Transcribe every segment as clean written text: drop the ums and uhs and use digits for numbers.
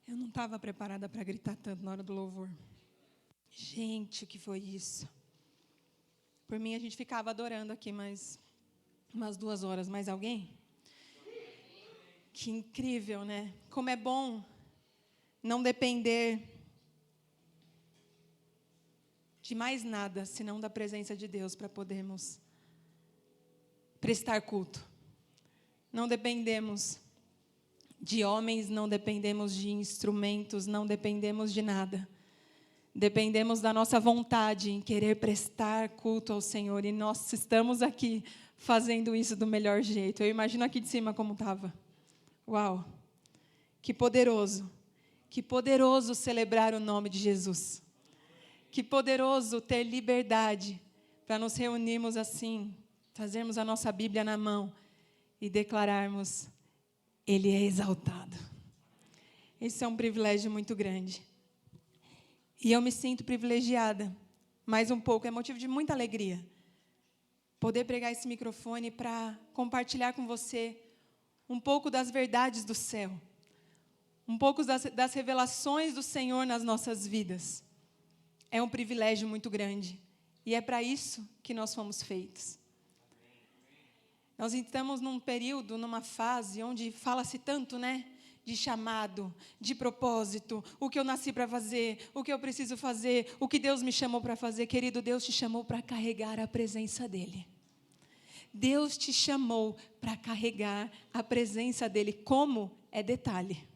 Eu não estava preparada para gritar tanto na hora do louvor. Gente, o que foi isso? Por mim, a gente ficava adorando aqui mais umas 2 horas. Mais alguém? Que incrível, né? Como é bom não depender de mais nada, senão da presença de Deus, para podermos prestar culto. Não dependemos de homens, não dependemos de instrumentos, não dependemos de nada. Dependemos da nossa vontade em querer prestar culto ao Senhor. E nós estamos aqui fazendo isso do melhor jeito. Eu imagino aqui de cima como estava. Uau! Que poderoso celebrar o nome de Jesus. Que poderoso ter liberdade para nos reunirmos assim, trazermos a nossa Bíblia na mão e declararmos: Ele é exaltado. Esse é um privilégio muito grande. E eu me sinto privilegiada, mais um pouco, é motivo de muita alegria, poder pregar esse microfone para compartilhar com você um pouco das verdades do céu, um pouco das revelações do Senhor nas nossas vidas. É um privilégio muito grande, e é para isso que nós fomos feitos. Nós estamos num período, numa fase, onde fala-se tanto, né? De chamado, de propósito, o que eu nasci para fazer, o que eu preciso fazer, o que Deus me chamou para fazer. Querido, Deus te chamou para carregar a presença dEle. Deus te chamou para carregar a presença dEle. Como? É detalhe.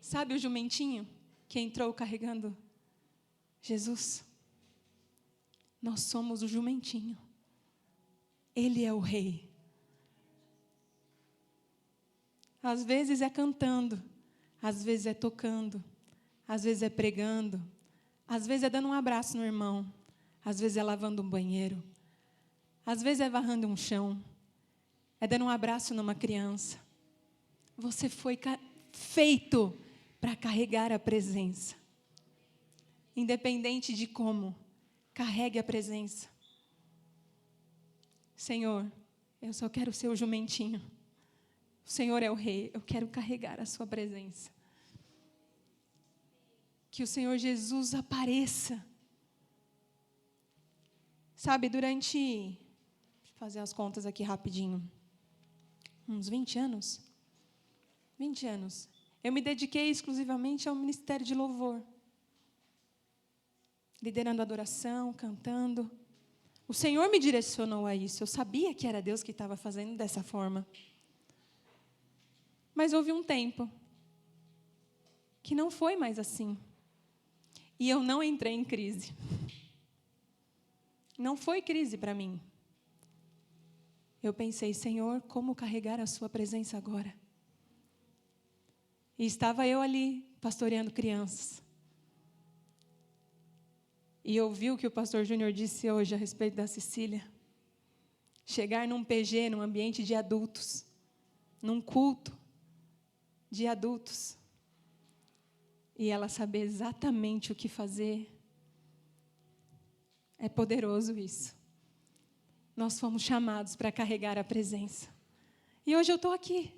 Sabe o jumentinho que entrou carregando Jesus? Nós somos o jumentinho. Ele é o rei. Às vezes é cantando, às vezes é tocando, às vezes é pregando, às vezes é dando um abraço no irmão, às vezes é lavando um banheiro, às vezes é varrendo um chão, é dando um abraço numa criança. Você foi feito para carregar a presença. Independente de como, carregue a presença. Senhor, eu só quero ser o jumentinho. O Senhor é o rei, eu quero carregar a sua presença. Que o Senhor Jesus apareça. Sabe, durante, deixa eu fazer as contas aqui rapidinho, uns 20 anos, eu me dediquei exclusivamente ao ministério de louvor. Liderando adoração, cantando. O Senhor me direcionou a isso, eu sabia que era Deus que estava fazendo dessa forma. Mas houve um tempo que não foi mais assim. E eu não entrei em crise. Não foi crise para mim. Eu pensei, Senhor, como carregar a sua presença agora? E estava eu ali, pastoreando crianças. E ouvi o que o pastor Júnior disse hoje a respeito da Cecília. Chegar num PG, num ambiente de adultos, num culto de adultos, e ela saber exatamente o que fazer. É poderoso isso. Nós fomos chamados para carregar a presença. E hoje eu estou aqui,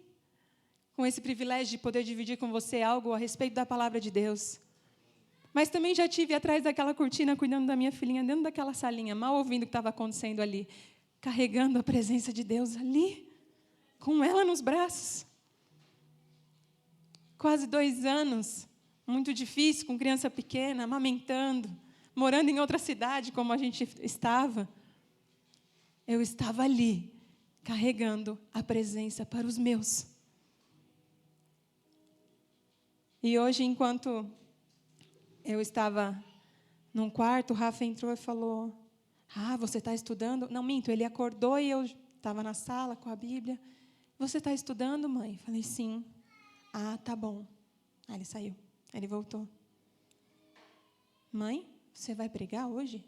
com esse privilégio de poder dividir com você algo a respeito da palavra de Deus. Mas também já estive atrás daquela cortina, cuidando da minha filhinha, dentro daquela salinha, mal ouvindo o que estava acontecendo ali, carregando a presença de Deus ali, com ela nos braços. Quase 2 anos, muito difícil, com criança pequena, amamentando, morando em outra cidade, como a gente estava. Eu estava ali, carregando a presença para os meus. E hoje, enquanto eu estava num quarto, o Rafa entrou e falou, você está estudando? Não, minto, ele acordou e eu estava na sala com a Bíblia. Você está estudando, mãe? Falei, sim. Tá bom. Aí ele saiu. Aí ele voltou. Mãe, você vai pregar hoje?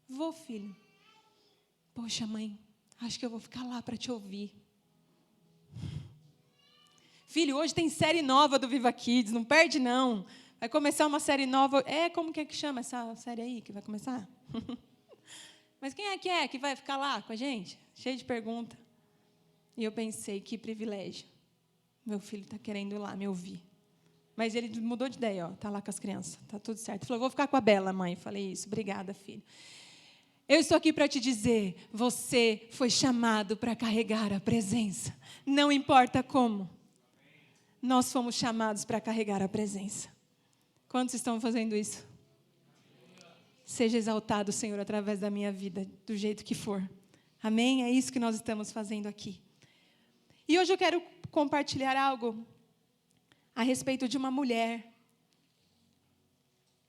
Vou, filho. Poxa, mãe, acho que eu vou ficar lá para te ouvir. Filho, hoje tem série nova do Viva Kids, não perde não. Vai começar uma série nova. Como que chama essa série aí que vai começar? Mas quem é que vai ficar lá com a gente? Cheio de pergunta. E eu pensei, que privilégio. Meu filho está querendo ir lá me ouvir. Mas ele mudou de ideia, ó, tá lá com as crianças, tá tudo certo. Ele falou, vou ficar com a Bela, mãe. Falei, isso, obrigada, filho. Eu estou aqui para te dizer, você foi chamado para carregar a presença. Não importa como. Nós fomos chamados para carregar a presença. Quantos estão fazendo isso? Seja exaltado, Senhor, através da minha vida, do jeito que for. Amém? É isso que nós estamos fazendo aqui. E hoje eu quero compartilhar algo a respeito de uma mulher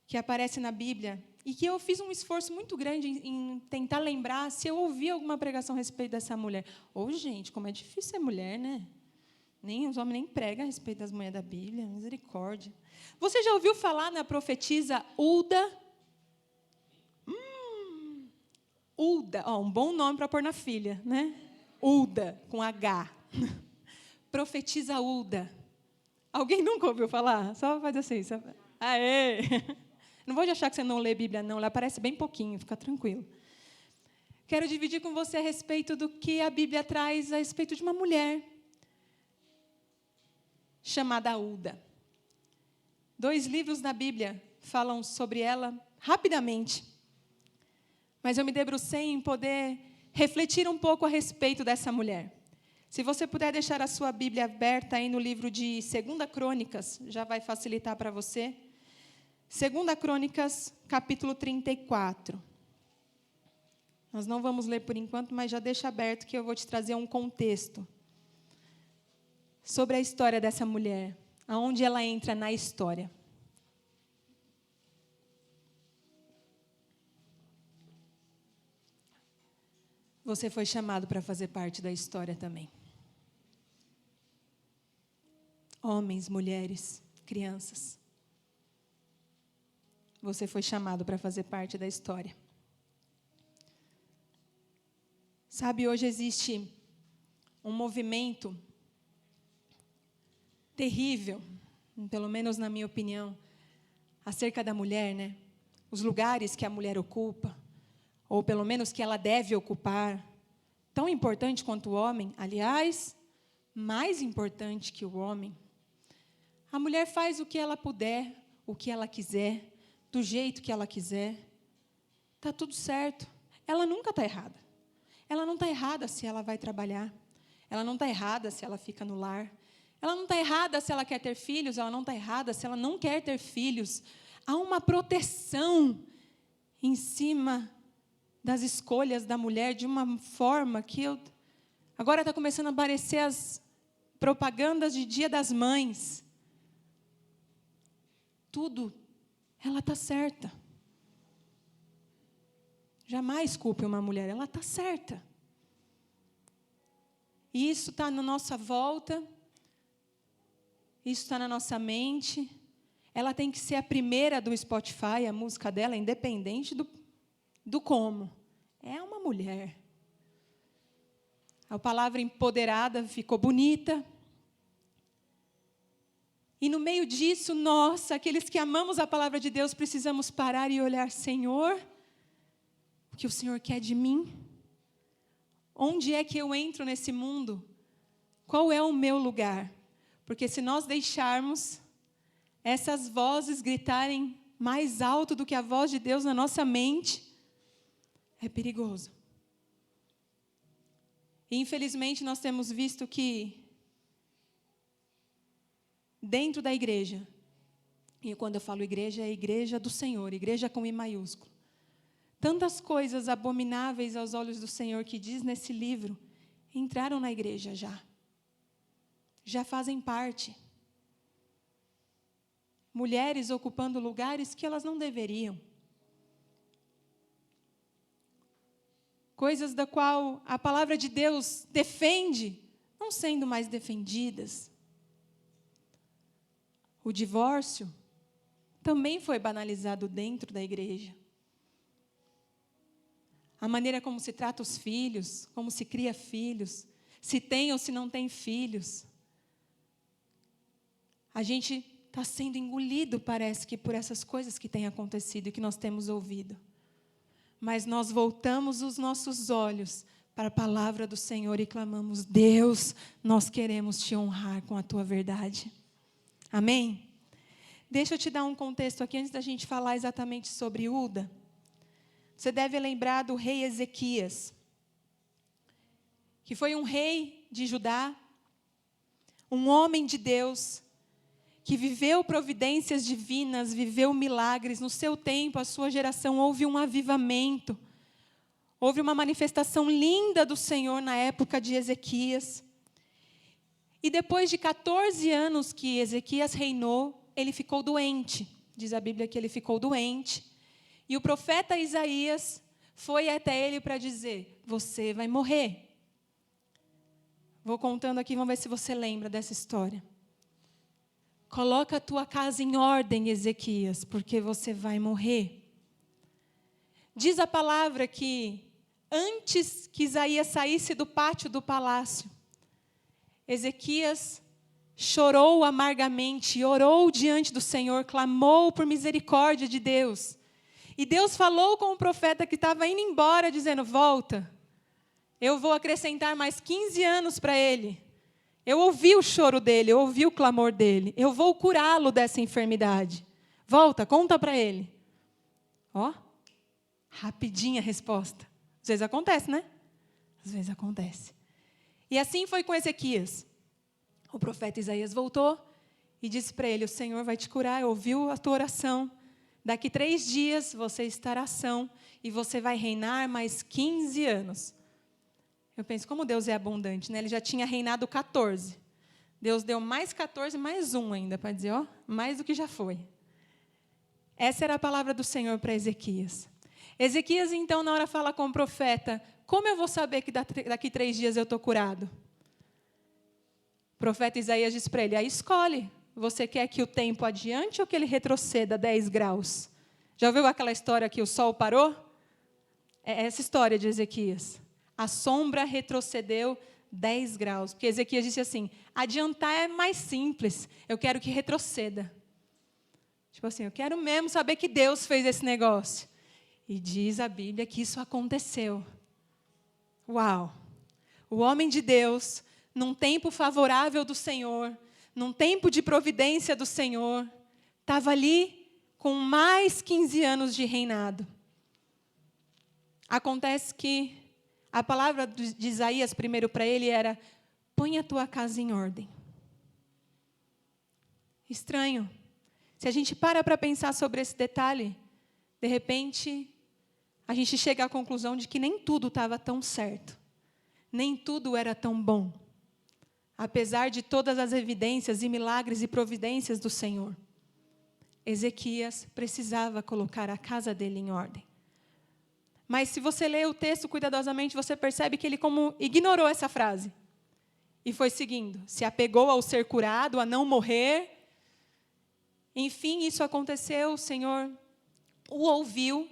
que aparece na Bíblia e que eu fiz um esforço muito grande em tentar lembrar se eu ouvi alguma pregação a respeito dessa mulher. Gente, como é difícil ser mulher, né? Nem os homens nem pregam a respeito das mulheres da Bíblia, misericórdia. Você já ouviu falar na profetisa Hulda? Hulda, um bom nome para pôr na filha, né? Hulda, com H. Profetisa Hulda. Alguém nunca ouviu falar? Só faz assim. Só... Aê! Não vou achar que você não lê Bíblia, não. Ela aparece bem pouquinho, fica tranquilo. Quero dividir com você a respeito do que a Bíblia traz a respeito de uma mulher chamada Hulda. 2 livros da Bíblia falam sobre ela rapidamente. Mas eu me debrucei em poder refletir um pouco a respeito dessa mulher. Se você puder deixar a sua Bíblia aberta aí no livro de 2 Crônicas, já vai facilitar para você. 2 Crônicas, capítulo 34. Nós não vamos ler por enquanto, mas já deixa aberto que eu vou te trazer um contexto sobre a história dessa mulher, aonde ela entra na história. Você foi chamado para fazer parte da história também. Homens, mulheres, crianças. Você foi chamado para fazer parte da história. Sabe, hoje existe um movimento terrível, pelo menos na minha opinião, acerca da mulher, né? Os lugares que a mulher ocupa, ou pelo menos que ela deve ocupar, tão importante quanto o homem, aliás, mais importante que o homem. A mulher faz o que ela puder, o que ela quiser, do jeito que ela quiser. Está tudo certo. Ela nunca está errada. Ela não está errada se ela vai trabalhar. Ela não está errada se ela fica no lar. Ela não está errada se ela quer ter filhos. Ela não está errada se ela não quer ter filhos. Há uma proteção em cima das escolhas da mulher de uma forma que agora está começando a aparecer as propagandas de Dia das Mães. Tudo, ela está certa. Jamais culpe uma mulher, ela está certa. E isso está na nossa volta, isso está na nossa mente. Ela tem que ser a primeira do Spotify, a música dela, independente do como. É uma mulher. A palavra empoderada ficou bonita. E no meio disso, nós, aqueles que amamos a palavra de Deus, precisamos parar e olhar, Senhor, o que o Senhor quer de mim? Onde é que eu entro nesse mundo? Qual é o meu lugar? Porque se nós deixarmos essas vozes gritarem mais alto do que a voz de Deus na nossa mente, é perigoso. E, infelizmente, nós temos visto que dentro da igreja, e quando eu falo igreja, é a igreja do Senhor, igreja com I maiúsculo. Tantas coisas abomináveis aos olhos do Senhor que diz nesse livro, entraram na igreja já fazem parte. Mulheres ocupando lugares que elas não deveriam. Coisas da qual a palavra de Deus defende, não sendo mais defendidas. O divórcio também foi banalizado dentro da igreja. A maneira como se trata os filhos, como se cria filhos, se tem ou se não tem filhos. A gente está sendo engolido, parece que, por essas coisas que têm acontecido e que nós temos ouvido. Mas nós voltamos os nossos olhos para a palavra do Senhor e clamamos, Deus, nós queremos te honrar com a tua verdade. Amém? Deixa eu te dar um contexto aqui, antes da gente falar exatamente sobre Uda. Você deve lembrar do rei Ezequias, que foi um rei de Judá, um homem de Deus, que viveu providências divinas, viveu milagres. No seu tempo, a sua geração, houve um avivamento. Houve uma manifestação linda do Senhor na época de Ezequias. E depois de 14 anos que Ezequias reinou, ele ficou doente. Diz a Bíblia que ele ficou doente. E o profeta Isaías foi até ele para dizer: você vai morrer. Vou contando aqui, vamos ver se você lembra dessa história. Coloca a tua casa em ordem, Ezequias, porque você vai morrer. Diz a palavra que, antes que Isaías saísse do pátio do palácio, Ezequias chorou amargamente, orou diante do Senhor, clamou por misericórdia de Deus. E Deus falou com o profeta que estava indo embora, dizendo: volta, eu vou acrescentar mais 15 anos para ele. Eu ouvi o choro dele, eu ouvi o clamor dele. Eu vou curá-lo dessa enfermidade. Volta, conta para ele. Ó, rapidinha a resposta. Às vezes acontece, né? Às vezes acontece. E assim foi com Ezequias. O profeta Isaías voltou e disse para ele: o Senhor vai te curar, ouviu a tua oração. Daqui 3 dias você estará são e você vai reinar mais 15 anos. Eu penso, como Deus é abundante, né? Ele já tinha reinado 14. Deus deu mais 14, mais 1 ainda, para dizer, ó, mais do que já foi. Essa era a palavra do Senhor para Ezequias. Ezequias, então, na hora fala com o profeta: como eu vou saber que daqui 3 dias eu estou curado? O profeta Isaías diz para ele: aí escolhe. Você quer que o tempo adiante ou que ele retroceda 10 graus? Já ouviu aquela história que o sol parou? É essa história de Ezequias. A sombra retrocedeu 10 graus. Porque Ezequias disse assim: adiantar é mais simples. Eu quero que retroceda. Tipo assim, eu quero mesmo saber que Deus fez esse negócio. E diz a Bíblia que isso aconteceu. Uau! O homem de Deus, num tempo favorável do Senhor, num tempo de providência do Senhor, estava ali com mais 15 anos de reinado. Acontece que a palavra de Isaías primeiro para ele era: põe a tua casa em ordem. Estranho. Se a gente para pensar sobre esse detalhe, de repente, a gente chega à conclusão de que nem tudo estava tão certo. Nem tudo era tão bom. Apesar de todas as evidências e milagres e providências do Senhor, Ezequias precisava colocar a casa dele em ordem. Mas se você lê o texto cuidadosamente, você percebe que ele como ignorou essa frase. E foi seguindo. Se apegou ao ser curado, a não morrer. Enfim, isso aconteceu, o Senhor o ouviu.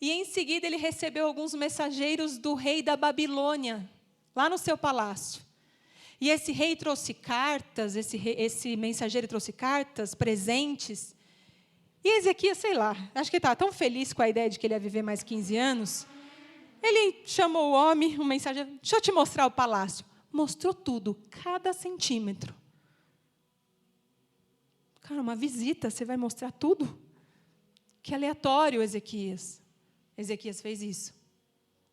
E em seguida ele recebeu alguns mensageiros do rei da Babilônia, lá no seu palácio. E esse rei trouxe cartas, esse mensageiro trouxe cartas, presentes. E Ezequias, sei lá, acho que ele estava tão feliz com a ideia de que ele ia viver mais 15 anos. Ele chamou o homem, o mensageiro: deixa eu te mostrar o palácio. Mostrou tudo, cada centímetro. Cara, uma visita, você vai mostrar tudo? Que aleatório, Ezequias. Ezequias fez isso.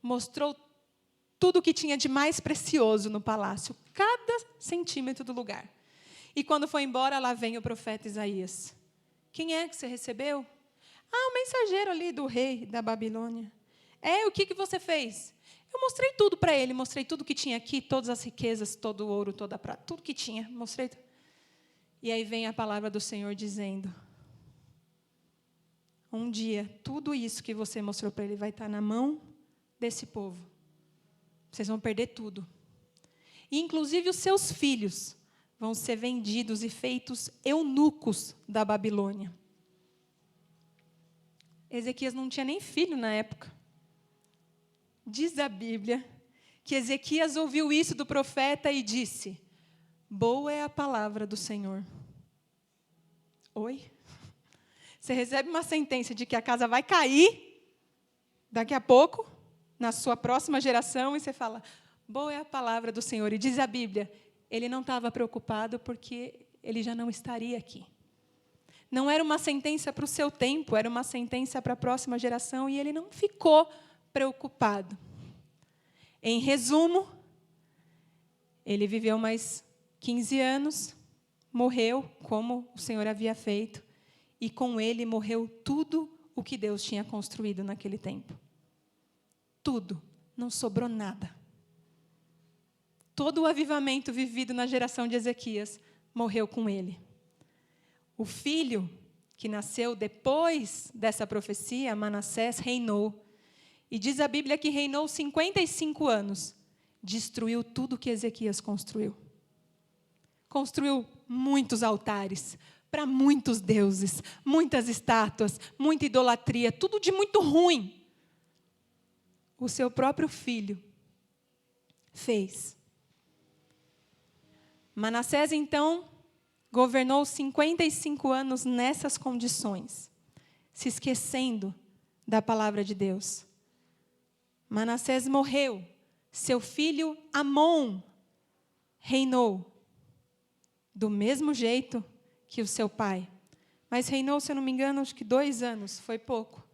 Mostrou tudo o que tinha de mais precioso no palácio, cada centímetro do lugar. E quando foi embora, lá vem o profeta Isaías. Quem é que você recebeu? Ah, o mensageiro ali do rei da Babilônia. O que você fez? Eu mostrei tudo para ele, mostrei tudo que tinha aqui, todas as riquezas, todo o ouro, toda a prata, tudo que tinha, mostrei. E aí vem a palavra do Senhor dizendo: um dia, tudo isso que você mostrou para ele vai estar na mão desse povo. Vocês vão perder tudo. E, inclusive, os seus filhos vão ser vendidos e feitos eunucos da Babilônia. Ezequias não tinha nem filho na época. Diz a Bíblia que Ezequias ouviu isso do profeta e disse: boa é a palavra do Senhor. Oi? Você recebe uma sentença de que a casa vai cair daqui a pouco, na sua próxima geração, e você fala: boa é a palavra do Senhor. E diz a Bíblia, ele não estava preocupado porque ele já não estaria aqui. Não era uma sentença para o seu tempo, era uma sentença para a próxima geração, e ele não ficou preocupado. Em resumo, ele viveu mais 15 anos, morreu como o Senhor havia feito, e com ele morreu tudo o que Deus tinha construído naquele tempo. Tudo, não sobrou nada. Todo o avivamento vivido na geração de Ezequias morreu com ele. O filho que nasceu depois dessa profecia, Manassés, reinou. E diz a Bíblia que reinou 55 anos. Destruiu tudo que Ezequias construiu. Construiu muitos altares para muitos deuses, muitas estátuas, muita idolatria, tudo de muito ruim. O seu próprio filho fez. Manassés, então, governou 55 anos nessas condições, se esquecendo da palavra de Deus. Manassés morreu, seu filho Amon reinou, do mesmo jeito que o seu pai. Mas reinou, se eu não me engano, acho que 2 anos, foi pouco.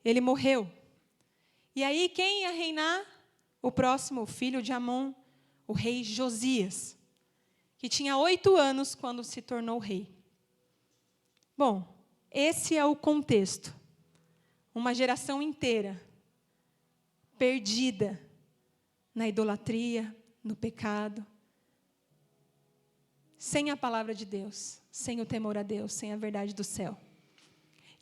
Ele morreu. E aí, quem ia reinar? O próximo, o filho de Amon, o rei Josias, que tinha 8 anos quando se tornou rei. Bom, esse é o contexto. Uma geração inteira perdida na idolatria, no pecado, sem a palavra de Deus, sem o temor a Deus, sem a verdade do céu.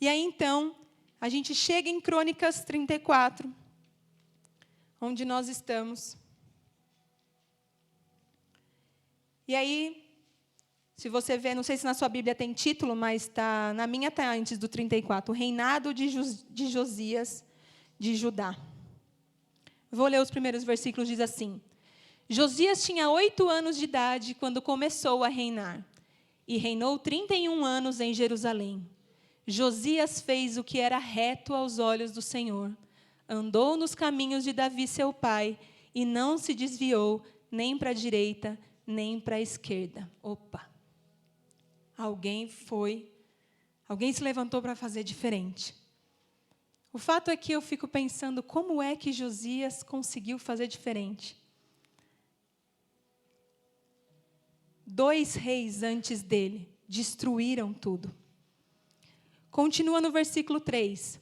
E aí, então, a gente chega em Crônicas 34, onde nós estamos. E aí, se você vê, não sei se na sua Bíblia tem título, mas na minha está antes do 34, o reinado de Josias de Judá. Vou ler os primeiros versículos, diz assim: Josias tinha 8 anos de idade quando começou a reinar, e reinou 31 anos em Jerusalém. Josias fez o que era reto aos olhos do Senhor, andou nos caminhos de Davi seu pai, e não se desviou nem para a direita, nem para a esquerda. Opa! Alguém se levantou para fazer diferente. O fato é que eu fico pensando, como é que Josias conseguiu fazer diferente? 2 reis antes dele destruíram tudo. Continua no versículo 3.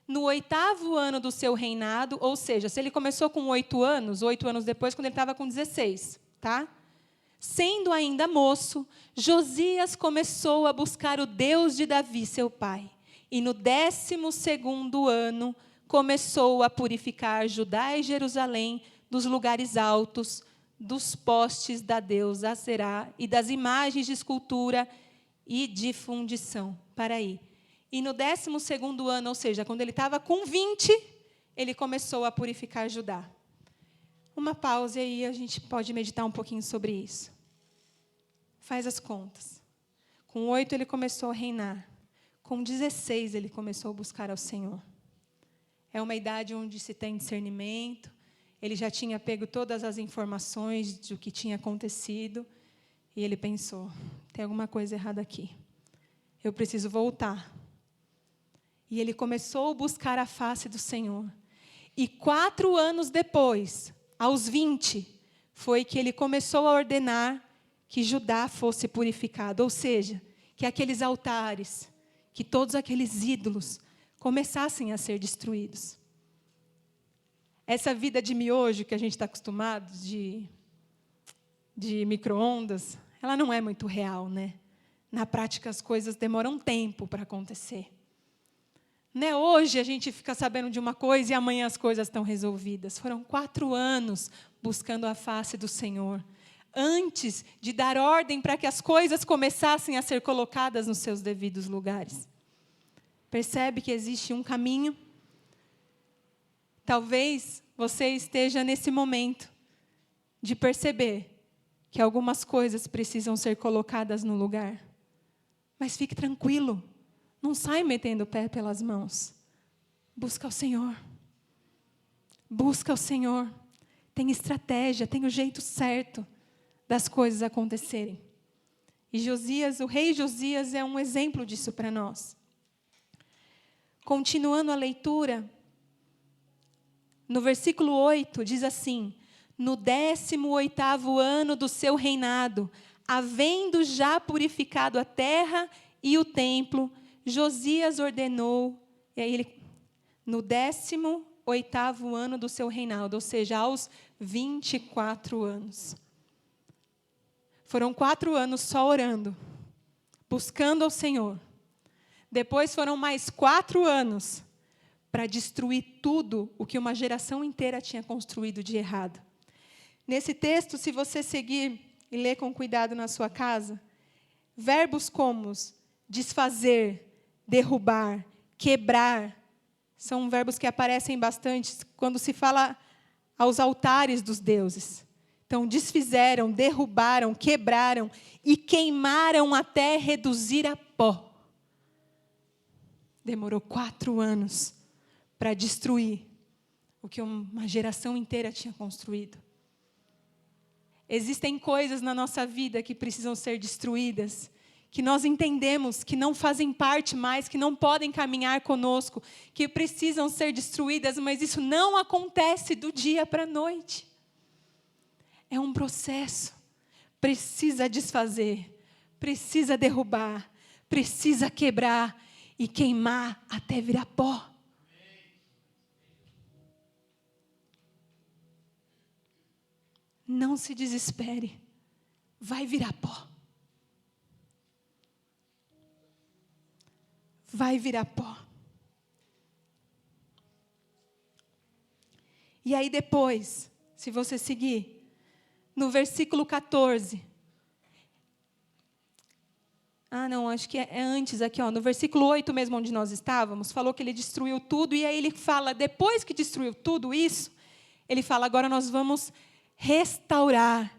No 8º ano do seu reinado, ou seja, se ele começou com 8 anos, 8 anos depois, quando ele estava com 16, tá? Sendo ainda moço, Josias começou a buscar o Deus de Davi, seu pai. E no 12º ano, começou a purificar Judá e Jerusalém dos lugares altos, dos postes da deusa Aserá e das imagens de escultura e de fundição. Para aí. E no 12º ano, ou seja, quando ele estava com 20, ele começou a purificar Judá. Uma pausa e aí a gente pode meditar um pouquinho sobre isso. Faz as contas. Com 8 ele começou a reinar. Com 16 ele começou a buscar ao Senhor. É uma idade onde se tem discernimento. Ele já tinha pego todas as informações do que tinha acontecido. E ele pensou, tem alguma coisa errada aqui. Eu preciso voltar. E ele começou a buscar a face do Senhor. E 4 anos depois, aos 20, foi que ele começou a ordenar que Judá fosse purificado. Ou seja, que aqueles altares, que todos aqueles ídolos começassem a ser destruídos. Essa vida de miojo que a gente está acostumado, de micro-ondas, ela não é muito real, né? Na prática, as coisas demoram tempo para acontecer. Né? Hoje a gente fica sabendo de uma coisa e amanhã as coisas estão resolvidas. Foram 4 anos buscando a face do Senhor, antes de dar ordem para que as coisas começassem a ser colocadas nos seus devidos lugares. Percebe que existe um caminho? Talvez você esteja nesse momento de perceber que algumas coisas precisam ser colocadas no lugar. Mas fique tranquilo. Não sai metendo o pé pelas mãos. Busca o Senhor. Busca o Senhor. Tem estratégia, tem o jeito certo das coisas acontecerem. E Josias, o rei Josias, é um exemplo disso para nós. Continuando a leitura, no versículo 8, diz assim: no 18º ano do seu reinado, havendo já purificado a terra e o templo, Josias ordenou, e aí ele, no 18º ano do seu reinado, ou seja, aos 24 anos. Foram 4 anos só orando, buscando ao Senhor. Depois foram mais 4 anos para destruir tudo o que uma geração inteira tinha construído de errado. Nesse texto, se você seguir e ler com cuidado na sua casa, verbos como desfazer, derrubar, quebrar, são verbos que aparecem bastante quando se fala aos altares dos deuses. Então, desfizeram, derrubaram, quebraram e queimaram até reduzir a pó. Demorou 4 anos para destruir o que uma geração inteira tinha construído. Existem coisas na nossa vida que precisam ser destruídas, que nós entendemos que não fazem parte mais, que não podem caminhar conosco, que precisam ser destruídas, mas isso não acontece do dia para a noite. É um processo. Precisa desfazer, precisa derrubar, precisa quebrar e queimar até virar pó. Não se desespere, vai virar pó. Vai virar pó. E aí depois, se você seguir, no versículo 14. Não, acho que é antes aqui, no versículo 8 mesmo, onde nós estávamos, falou que ele destruiu tudo, e aí ele fala, depois que destruiu tudo isso, ele fala, agora nós vamos restaurar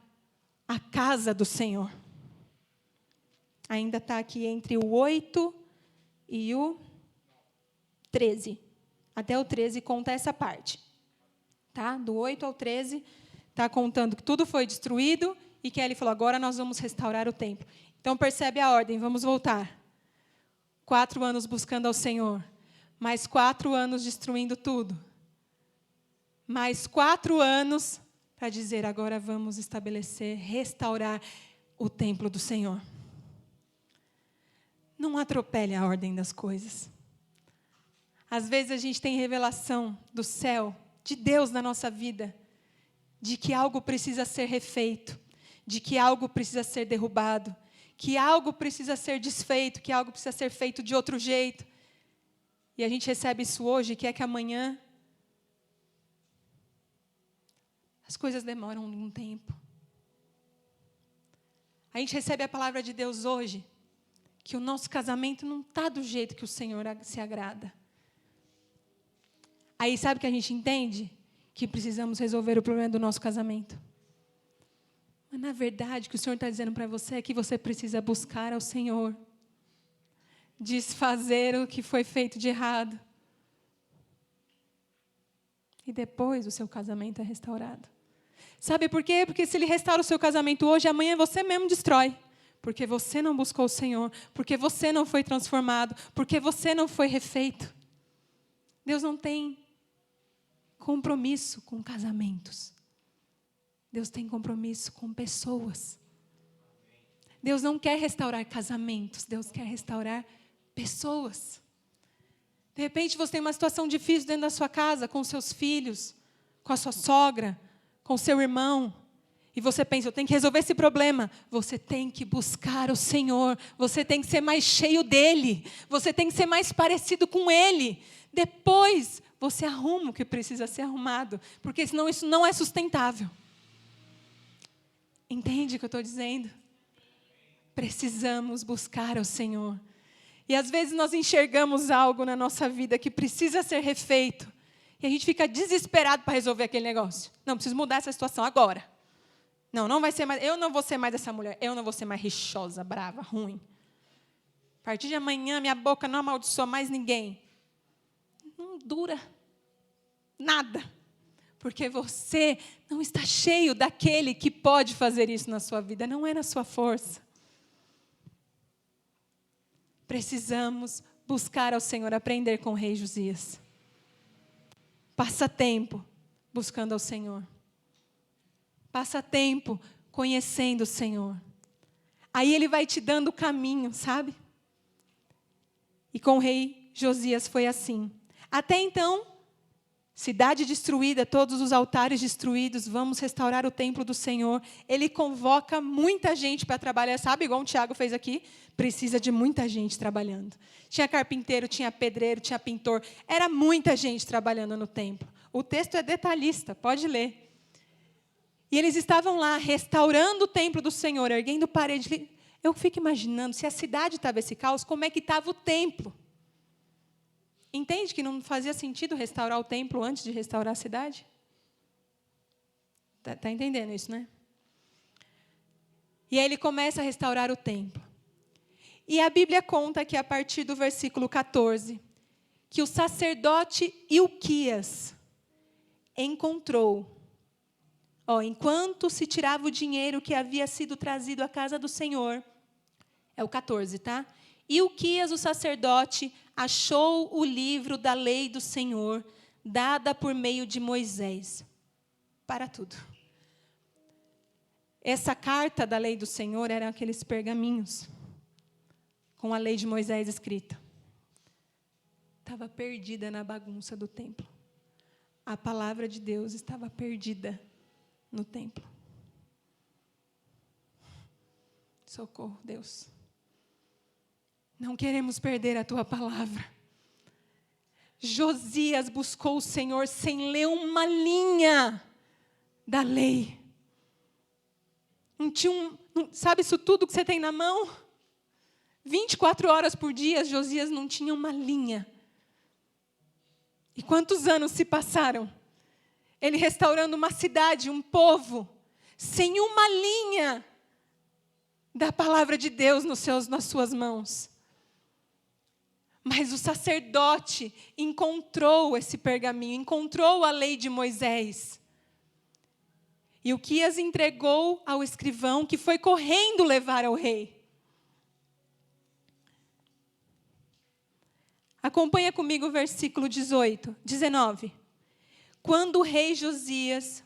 a casa do Senhor. Ainda está aqui entre o 8 e o 13. Até o 13 conta essa parte. Tá? Do 8 ao 13, está contando que tudo foi destruído e que ele falou, agora nós vamos restaurar o templo. Então, percebe a ordem, vamos voltar. 4 anos buscando ao Senhor, mais 4 anos destruindo tudo. Mais 4 anos para dizer, agora vamos estabelecer, restaurar o templo do Senhor. Não atropele a ordem das coisas. Às vezes a gente tem revelação do céu, de Deus na nossa vida, de que algo precisa ser refeito, de que algo precisa ser derrubado, que algo precisa ser desfeito, que algo precisa ser feito de outro jeito. E a gente recebe isso hoje, que é que amanhã as coisas demoram um tempo. A gente recebe a palavra de Deus hoje, que o nosso casamento não está do jeito que o Senhor se agrada. Aí sabe o que a gente entende? Que precisamos resolver o problema do nosso casamento. Mas, na verdade, o que o Senhor está dizendo para você é que você precisa buscar ao Senhor. Desfazer o que foi feito de errado. E depois o seu casamento é restaurado. Sabe por quê? Porque se Ele restaura o seu casamento hoje, amanhã você mesmo destrói. Porque você não buscou o Senhor. Porque você não foi transformado. Porque você não foi refeito. Deus não tem compromisso com casamentos. Deus tem compromisso com pessoas. Deus não quer restaurar casamentos. Deus quer restaurar pessoas. De repente você tem uma situação difícil dentro da sua casa, com seus filhos, com a sua sogra, com seu irmão. E você pensa, eu tenho que resolver esse problema. Você tem que buscar o Senhor. Você tem que ser mais cheio dEle. Você tem que ser mais parecido com Ele. Depois você arruma o que precisa ser arrumado. Porque senão isso não é sustentável. Entende o que eu estou dizendo? Precisamos buscar o Senhor. E às vezes nós enxergamos algo na nossa vida que precisa ser refeito. E a gente fica desesperado para resolver aquele negócio. Não, preciso mudar essa situação agora. Não vai ser mais, eu não vou ser mais essa mulher. Eu não vou ser mais rixosa, brava, ruim. A partir de amanhã, minha boca não amaldiçoa mais ninguém. Não dura nada. Porque você não está cheio daquele que pode fazer isso na sua vida. Não é na sua força. precisamos buscar ao Senhor, aprender com o rei Josias. Passa tempo buscando ao Senhor. Passa tempo conhecendo o Senhor. Aí Ele vai te dando o caminho, sabe? E com o rei Josias foi assim. Até então, cidade destruída, todos os altares destruídos, vamos restaurar o templo do Senhor. Ele convoca muita gente para trabalhar, sabe? Igual o Tiago fez aqui. Precisa de muita gente trabalhando. Tinha carpinteiro, tinha pedreiro, tinha pintor. Era muita gente trabalhando no templo. O texto é detalhista, pode ler. E eles estavam lá, restaurando o templo do Senhor, erguendo parede. Eu fico imaginando, se a cidade estava esse caos, como é que estava o templo? Entende que não fazia sentido restaurar o templo antes de restaurar a cidade? Tá entendendo isso, né? E aí ele começa a restaurar o templo. E a Bíblia conta que a partir do versículo 14, que o sacerdote Ilquias encontrou, enquanto se tirava o dinheiro que havia sido trazido à casa do Senhor, é o 14, tá? Ilquias, o sacerdote, achou o livro da lei do Senhor, dada por meio de Moisés. Para tudo. Essa carta da lei do Senhor eram aqueles pergaminhos, com a lei de Moisés escrita. Estava perdida na bagunça do templo. A palavra de Deus estava perdida no templo. Socorro, Deus. Não queremos perder a tua palavra. Josias buscou o Senhor sem ler uma linha da lei. Não tinha sabe isso tudo que você tem na mão? 24 horas por dia, Josias não tinha uma linha. E quantos anos se passaram? Ele restaurando uma cidade, um povo, sem uma linha da palavra de Deus nas suas mãos. Mas o sacerdote encontrou esse pergaminho, encontrou a lei de Moisés. E Ilquias entregou ao escrivão, que foi correndo levar ao rei. Acompanha comigo o versículo 19. Quando o rei Josias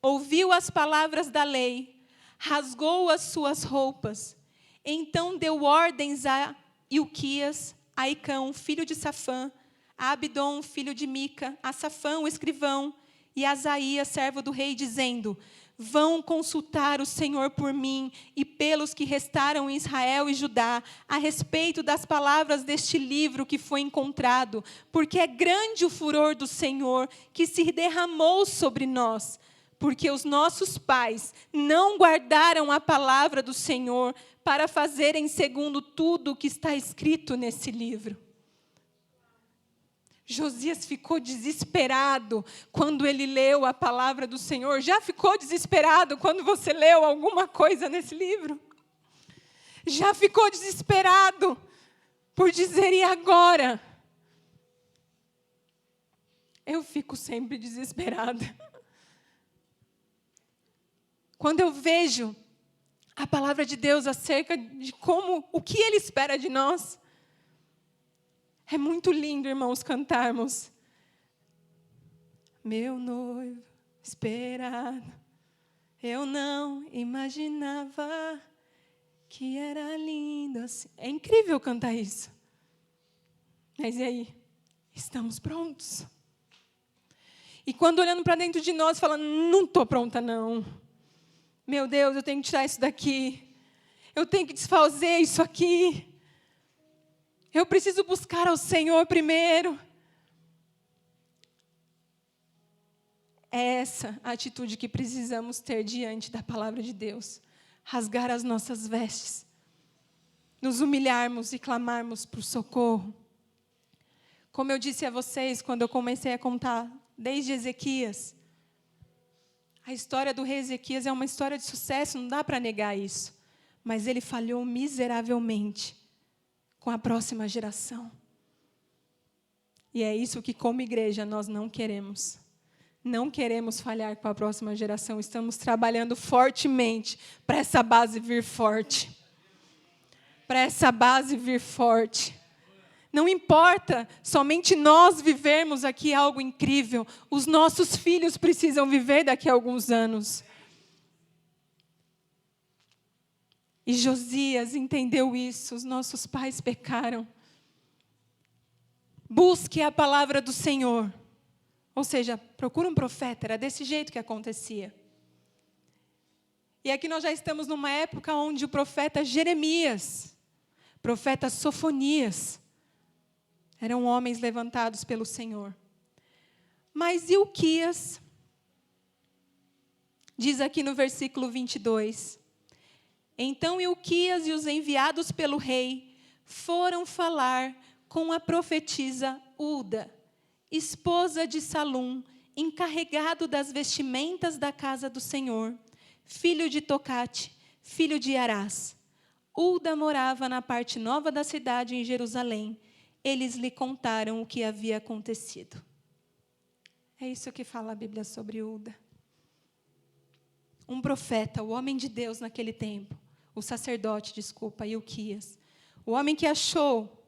ouviu as palavras da lei, rasgou as suas roupas, então deu ordens a Ilquias, a Icão, filho de Safã, a Abidom, filho de Mica, a Safã, o escrivão, e a Asaías, servo do rei, dizendo: vão consultar o Senhor por mim e pelos que restaram em Israel e Judá, a respeito das palavras deste livro que foi encontrado, porque é grande o furor do Senhor que se derramou sobre nós, porque os nossos pais não guardaram a palavra do Senhor para fazerem segundo tudo o que está escrito nesse livro. Josias ficou desesperado quando ele leu a palavra do Senhor. Já ficou desesperado quando você leu alguma coisa nesse livro? Já ficou desesperado por dizer, e agora? Eu fico sempre desesperada. Quando eu vejo a palavra de Deus acerca de o que Ele espera de nós. É muito lindo, irmãos, cantarmos. Meu noivo esperado, eu não imaginava que era lindo assim. É incrível cantar isso. Mas e aí? Estamos prontos? E quando olhando para dentro de nós, falando, não estou pronta não. Meu Deus, eu tenho que tirar isso daqui. Eu tenho que desfazer isso aqui. Eu preciso buscar ao Senhor primeiro. É essa a atitude que precisamos ter diante da palavra de Deus. Rasgar as nossas vestes. Nos humilharmos e clamarmos por socorro. Como eu disse a vocês, quando eu comecei a contar, desde Ezequias, a história do rei Ezequias é uma história de sucesso, não dá para negar isso. Mas ele falhou miseravelmente com a próxima geração. E é isso que, como igreja, nós não queremos. Não queremos falhar com a próxima geração. Estamos trabalhando fortemente para essa base vir forte. para essa base vir forte. Não importa somente nós vivermos aqui algo incrível, os nossos filhos precisam viver daqui a alguns anos. E Josias entendeu isso, os nossos pais pecaram. Busque a palavra do Senhor. Ou seja, procura um profeta, era desse jeito que acontecia. E aqui nós já estamos numa época onde o profeta Jeremias, profeta Sofonias, eram homens levantados pelo Senhor. Mas Ilquias, diz aqui no versículo 22, então Ilquias e os enviados pelo rei foram falar com a profetisa Ulda, esposa de Salum, encarregado das vestimentas da casa do Senhor, filho de Tocate, filho de Arás. Ulda morava na parte nova da cidade, em Jerusalém. Eles lhe contaram o que havia acontecido. É isso que fala a Bíblia sobre Ulda. Um profeta, o homem de Deus naquele tempo, o sacerdote, Ilquias, o homem que achou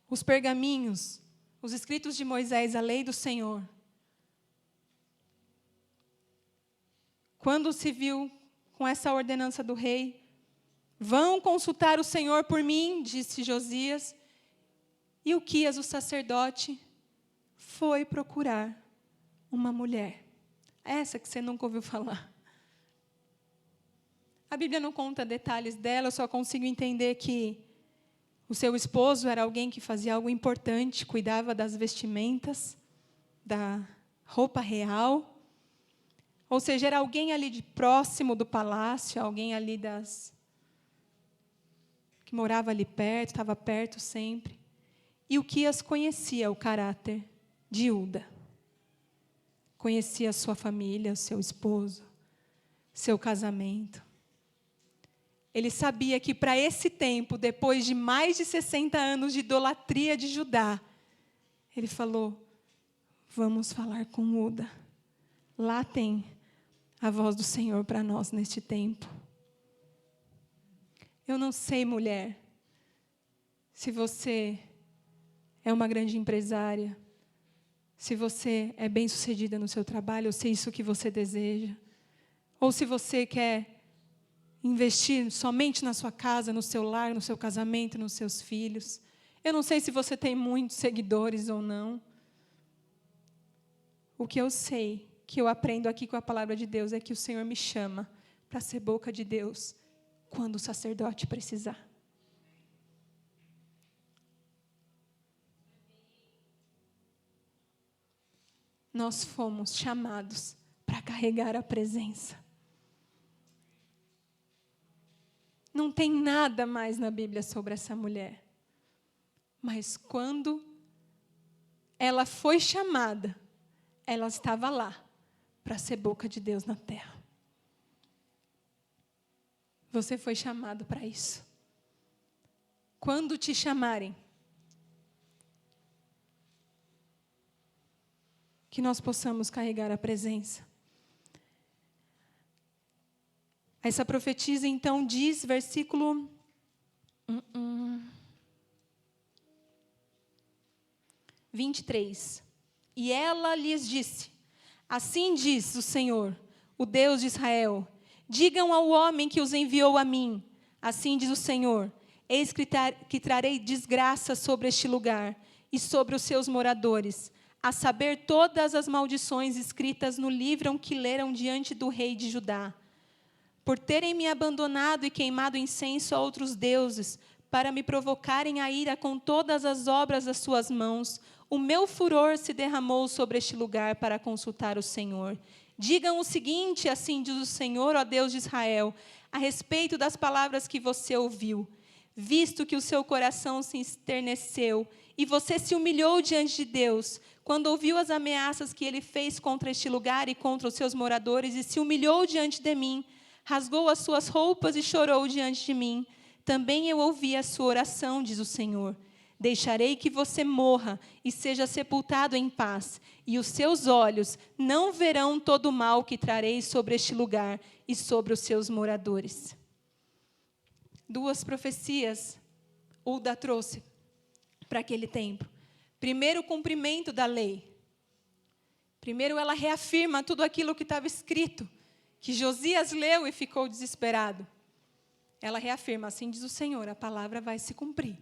os pergaminhos, os escritos de Moisés, a lei do Senhor. Quando se viu com essa ordenança do rei, vão consultar o Senhor por mim, disse Josias. E Ilquias, o sacerdote, foi procurar uma mulher. Essa que você nunca ouviu falar. A Bíblia não conta detalhes dela, eu só consigo entender que o seu esposo era alguém que fazia algo importante, cuidava das vestimentas, da roupa real. Ou seja, era alguém ali de próximo do palácio, alguém ali que morava ali perto, estava perto sempre. E Ilquias conhecia o caráter de Ulda. Conhecia a sua família, o seu esposo, seu casamento. Ele sabia que para esse tempo, depois de mais de 60 anos de idolatria de Judá, ele falou, vamos falar com Ulda. Lá tem a voz do Senhor para nós neste tempo. Eu não sei, mulher, se você é uma grande empresária, se você é bem-sucedida no seu trabalho, ou se é isso que você deseja, ou se você quer investir somente na sua casa, no seu lar, no seu casamento, nos seus filhos. Eu não sei se você tem muitos seguidores ou não. O que eu sei, que eu aprendo aqui com a palavra de Deus, é que o Senhor me chama para ser boca de Deus quando o sacerdote precisar. Nós fomos chamados para carregar a presença. Não tem nada mais na Bíblia sobre essa mulher. Mas quando ela foi chamada, ela estava lá para ser boca de Deus na terra. Você foi chamado para isso. Quando te chamarem, que nós possamos carregar a presença. Essa profetisa, então, diz, versículo 23. E ela lhes disse, assim diz o Senhor, o Deus de Israel, digam ao homem que os enviou a mim, assim diz o Senhor, eis que trarei desgraça sobre este lugar e sobre os seus moradores, a saber todas as maldições escritas no livro que leram diante do rei de Judá, por terem me abandonado e queimado incenso a outros deuses, para me provocarem a ira com todas as obras das suas mãos, o meu furor se derramou sobre este lugar para consultar o Senhor. Digam o seguinte, assim diz o Senhor, ó Deus de Israel, a respeito das palavras que você ouviu. Visto que o seu coração se enterneceu e você se humilhou diante de Deus, quando ouviu as ameaças que ele fez contra este lugar e contra os seus moradores, e se humilhou diante de mim, rasgou as suas roupas e chorou diante de mim. Também eu ouvi a sua oração, diz o Senhor. Deixarei que você morra e seja sepultado em paz, e os seus olhos não verão todo o mal que trarei sobre este lugar e sobre os seus moradores. 2 profecias Ulda trouxe para aquele tempo. Primeiro, o cumprimento da lei. Primeiro, ela reafirma tudo aquilo que estava escrito, que Josias leu e ficou desesperado. Ela reafirma, assim diz o Senhor, a palavra vai se cumprir.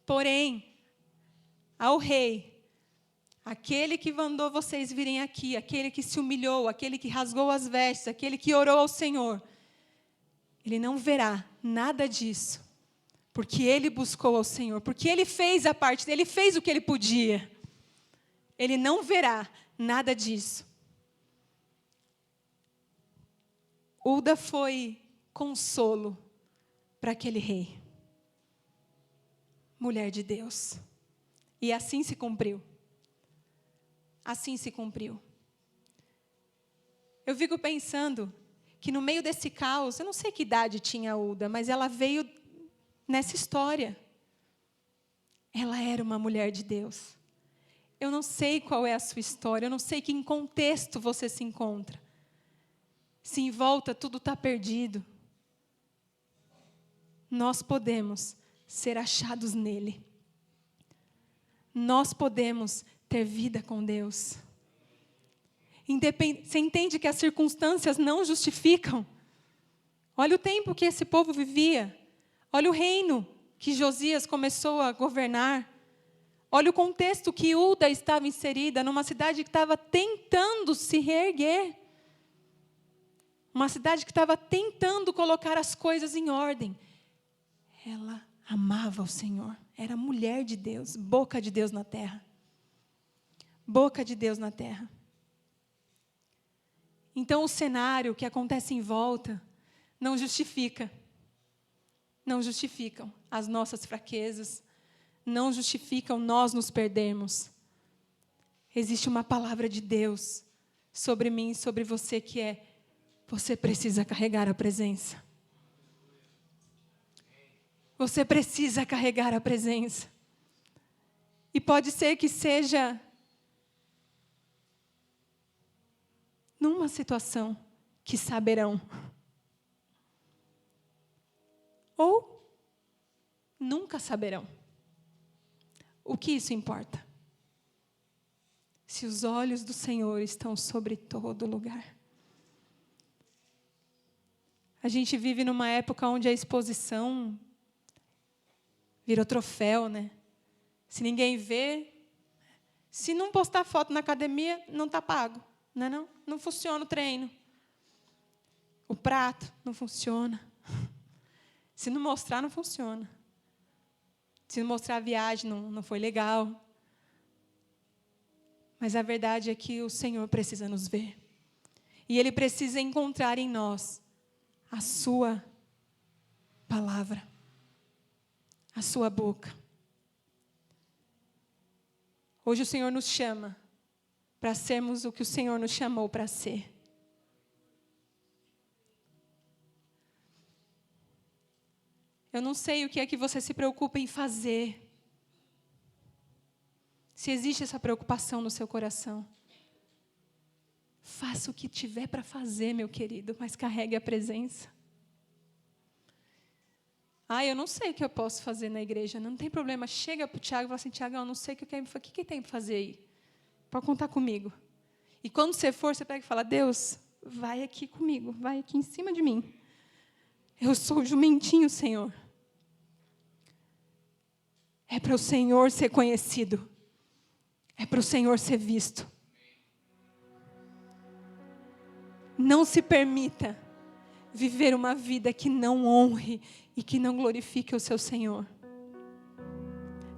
Porém, ao rei, aquele que mandou vocês virem aqui, aquele que se humilhou, aquele que rasgou as vestes, aquele que orou ao Senhor, ele não verá nada disso, porque ele buscou ao Senhor, porque ele fez a parte dele, ele fez o que ele podia. Ele não verá nada disso. Ulda foi consolo para aquele rei. Mulher de Deus. E assim se cumpriu. Assim se cumpriu. Eu fico pensando que no meio desse caos, eu não sei que idade tinha Ulda, mas ela veio nessa história. Ela era uma mulher de Deus. Eu não sei qual é a sua história, eu não sei que em contexto você se encontra. Se em volta tudo está perdido, nós podemos ser achados nele. Nós podemos ter vida com Deus. Você entende que as circunstâncias não justificam? Olha o tempo que esse povo vivia. Olha o reino que Josias começou a governar. Olha o contexto que Ulda estava inserida, numa cidade que estava tentando se reerguer. Uma cidade que estava tentando colocar as coisas em ordem. Ela amava o Senhor. Era mulher de Deus, boca de Deus na terra. Boca de Deus na terra. Então o cenário que acontece em volta não justifica. Não justificam as nossas fraquezas. Não justificam nós nos perdermos. Existe uma palavra de Deus sobre mim e sobre você que é: você precisa carregar a presença. Você precisa carregar a presença. E pode ser que seja numa situação que saberão. Ou nunca saberão. O que isso importa? Se os olhos do Senhor estão sobre todo lugar. A gente vive numa época onde a exposição virou troféu, né? Se ninguém vê, se não postar foto na academia, não está pago. Não é não? Não funciona o treino. O prato não funciona. Se não mostrar, não funciona. Se não mostrar a viagem, não foi legal. Mas a verdade é que o Senhor precisa nos ver. E Ele precisa encontrar em nós a sua palavra, a sua boca. Hoje o Senhor nos chama para sermos o que o Senhor nos chamou para ser. Eu não sei o que é que você se preocupa em fazer. Se existe essa preocupação no seu coração. Faça o que tiver para fazer, meu querido, mas carregue a presença. Eu não sei o que eu posso fazer na igreja. Não tem problema. Chega para o Tiago e fala assim: Tiago, eu não sei o que eu quero. O que tem para fazer aí? Pode contar comigo. E quando você for, você pega e fala: Deus, vai aqui comigo. Vai aqui em cima de mim. Eu sou o jumentinho, Senhor. É para o Senhor ser conhecido. É para o Senhor ser visto. Não se permita viver uma vida que não honre e que não glorifique o seu Senhor.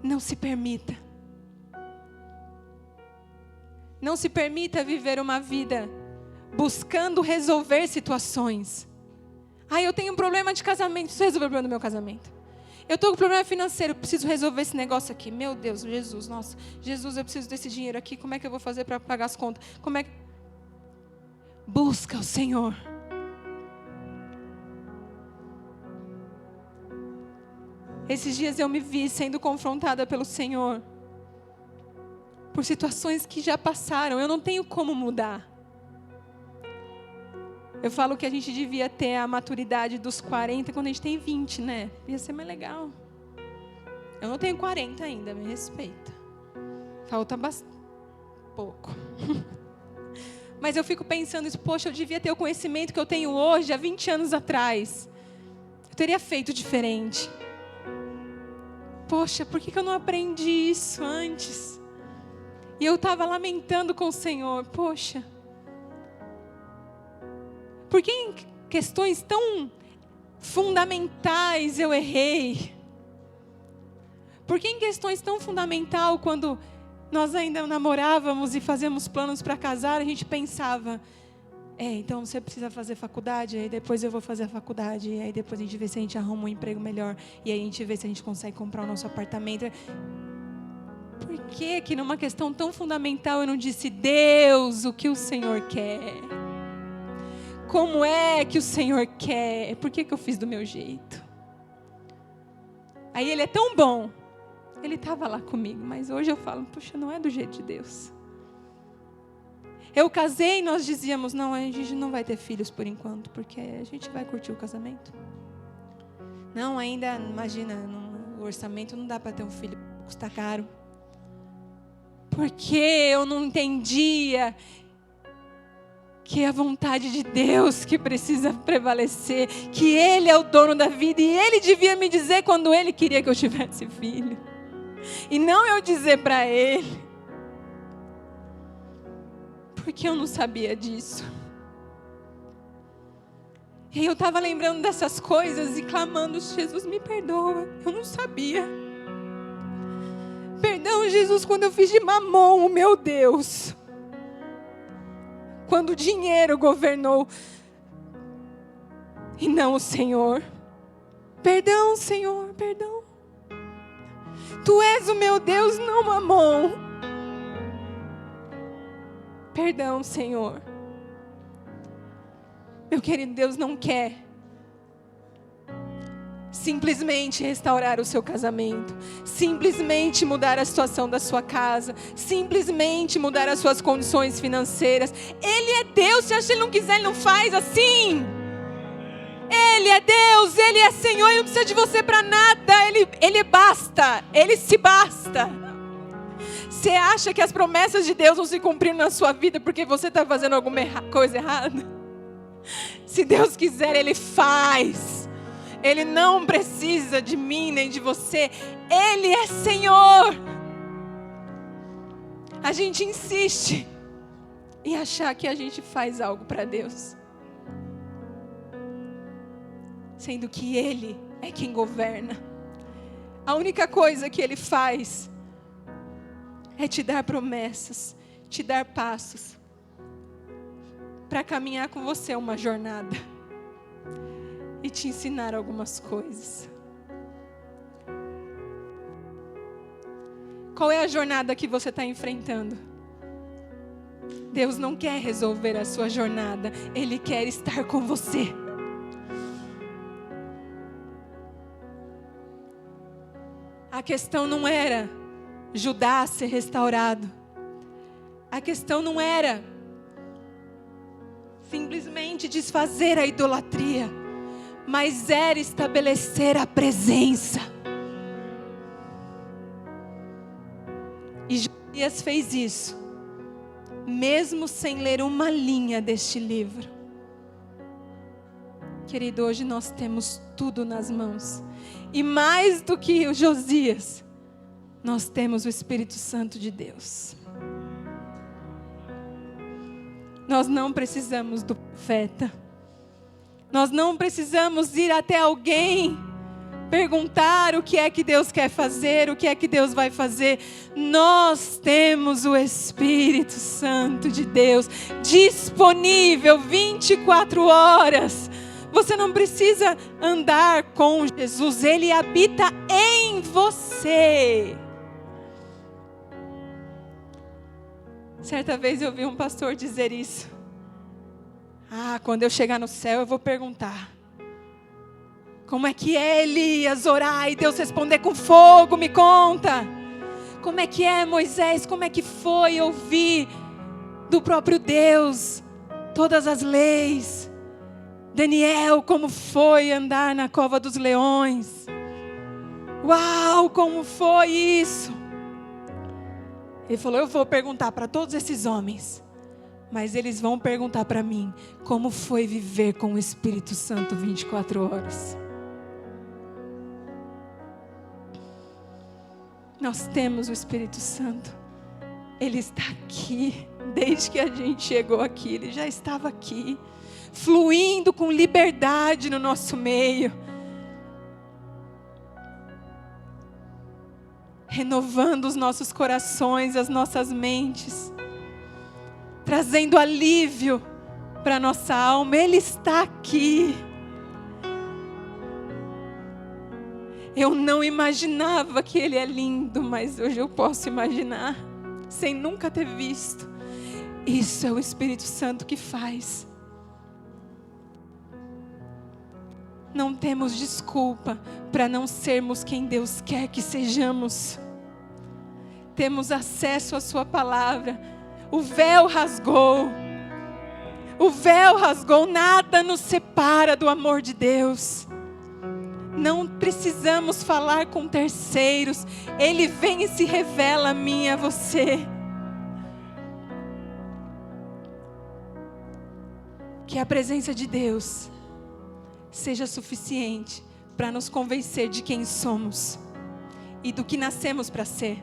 Não se permita. Não se permita viver uma vida buscando resolver situações. Eu tenho um problema de casamento, preciso resolver o problema do meu casamento. Eu estou com problema financeiro, preciso resolver esse negócio aqui. Meu Deus, Jesus, nossa, Jesus, eu preciso desse dinheiro aqui. Como é que eu vou fazer para pagar as contas? Busca o Senhor. Esses dias eu me vi sendo confrontada pelo Senhor por situações que já passaram. Eu não tenho como mudar. Eu falo que a gente devia ter a maturidade dos 40 quando a gente tem 20, né? Ia ser mais legal. Eu não tenho 40 ainda, me respeita. Falta pouco. Mas eu fico pensando isso, poxa, eu devia ter o conhecimento que eu tenho hoje, há 20 anos atrás. Eu teria feito diferente. Poxa, por que eu não aprendi isso antes? E eu estava lamentando com o Senhor, poxa. Por que em questões tão fundamentais eu errei? Por que em questões tão fundamentais, quando nós ainda namorávamos e fazíamos planos para casar, a gente pensava, então você precisa fazer faculdade, aí depois eu vou fazer a faculdade, e aí depois a gente vê se a gente arruma um emprego melhor, e aí a gente vê se a gente consegue comprar o nosso apartamento. Por que numa questão tão fundamental eu não disse, Deus, o que o Senhor quer? Como é que o Senhor quer? Por que eu fiz do meu jeito? Aí Ele é tão bom. Ele estava lá comigo, mas hoje eu falo, puxa, não é do jeito de Deus. Eu casei e nós dizíamos, não, a gente não vai ter filhos por enquanto, porque a gente vai curtir o casamento. Não, ainda, imagina, o orçamento não dá para ter um filho, custa caro. Porque eu não entendia que é a vontade de Deus que precisa prevalecer, que Ele é o dono da vida, e Ele devia me dizer quando Ele queria que eu tivesse filho. E não eu dizer para Ele. Porque eu não sabia disso. E eu estava lembrando dessas coisas e clamando, Jesus, me perdoa, eu não sabia. Perdão, Jesus, quando eu fiz de mamão o meu Deus. Quando o dinheiro governou e não o Senhor. Perdão, Senhor, perdão. Tu és o meu Deus, não mamão. Perdão, Senhor. Meu querido, Deus não quer simplesmente restaurar o seu casamento, simplesmente mudar a situação da sua casa, simplesmente mudar as suas condições financeiras. Ele é Deus, se acha que Ele não quiser, Ele não faz assim. Ele é Deus, Ele é Senhor, Ele não precisa de você para nada, Ele basta, Ele se basta. Você acha que as promessas de Deus vão se cumprir na sua vida porque você está fazendo alguma coisa errada? Se Deus quiser, Ele faz. Ele não precisa de mim nem de você, Ele é Senhor. A gente insiste em achar que a gente faz algo para Deus, sendo que Ele é quem governa. A única coisa que Ele faz é te dar promessas, te dar passos, para caminhar com você uma jornada, e te ensinar algumas coisas. Qual é a jornada que você está enfrentando? Deus não quer resolver a sua jornada, Ele quer estar com você. A questão não era Judá ser restaurado. A questão não era simplesmente desfazer a idolatria, mas era estabelecer a presença. E Josias fez isso, mesmo sem ler uma linha deste livro. Querido, hoje nós temos tudo nas mãos. E mais do que o Josias, nós temos o Espírito Santo de Deus. Nós não precisamos do profeta. Nós não precisamos ir até alguém perguntar o que é que Deus quer fazer, o que é que Deus vai fazer. Nós temos o Espírito Santo de Deus disponível 24 horas. Você não precisa andar com Jesus, Ele habita em você. Certa vez eu vi um pastor dizer isso. Quando eu chegar no céu eu vou perguntar: como é que é, Elias, orar e Deus responder com fogo? Me conta. Como é que é, Moisés? Como é que foi ouvir do próprio Deus todas as leis? Daniel, como foi andar na cova dos leões? Uau, como foi isso? Ele falou, eu vou perguntar para todos esses homens, mas eles vão perguntar para mim, como foi viver com o Espírito Santo 24 horas? Nós temos o Espírito Santo. Ele está aqui. Desde que a gente chegou aqui, Ele já estava aqui, fluindo com liberdade no nosso meio, renovando os nossos corações, as nossas mentes, trazendo alívio para a nossa alma. Ele está aqui. Eu não imaginava que Ele é lindo, mas hoje eu posso imaginar, sem nunca ter visto. Isso é o Espírito Santo que faz. Não temos desculpa para não sermos quem Deus quer que sejamos. Temos acesso à Sua palavra. O véu rasgou. O véu rasgou. Nada nos separa do amor de Deus. Não precisamos falar com terceiros. Ele vem e se revela a mim e a você. Que a presença de Deus seja suficiente para nos convencer de quem somos e do que nascemos para ser.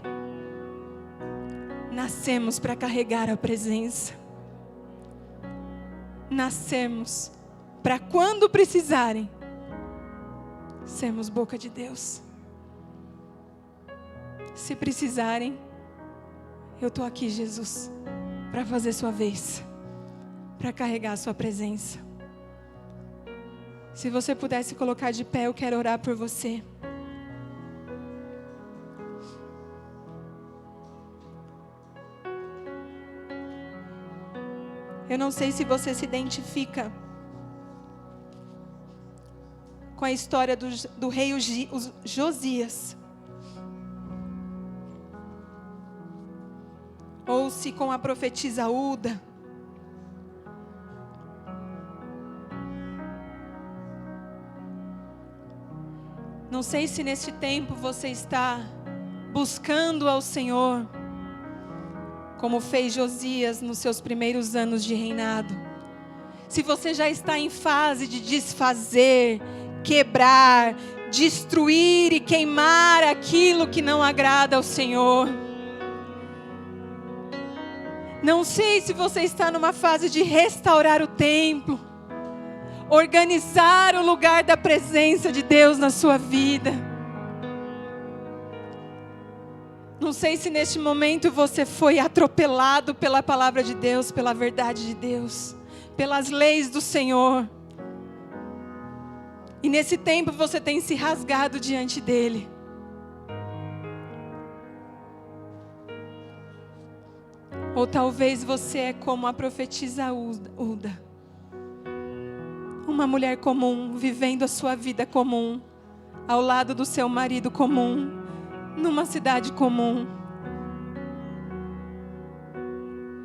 Nascemos para carregar a presença. Nascemos para quando precisarem, sermos boca de Deus. Se precisarem, eu estou aqui, Jesus, para fazer sua vez, para carregar a sua presença. Se você pudesse colocar de pé, eu quero orar por você. Eu não sei se você se identifica com a história do rei Josias, ou se com a profetisa Uda. Não sei se neste tempo você está buscando ao Senhor, como fez Josias nos seus primeiros anos de reinado. Se você já está em fase de desfazer, quebrar, destruir e queimar aquilo que não agrada ao Senhor. Não sei se você está numa fase de restaurar o templo, organizar o lugar da presença de Deus na sua vida. Não sei se neste momento você foi atropelado pela palavra de Deus, pela verdade de Deus, pelas leis do Senhor. E nesse tempo você tem se rasgado diante dEle. Ou talvez você é como a profetisa Uda. Uma mulher comum, vivendo a sua vida comum, ao lado do seu marido comum, numa cidade comum,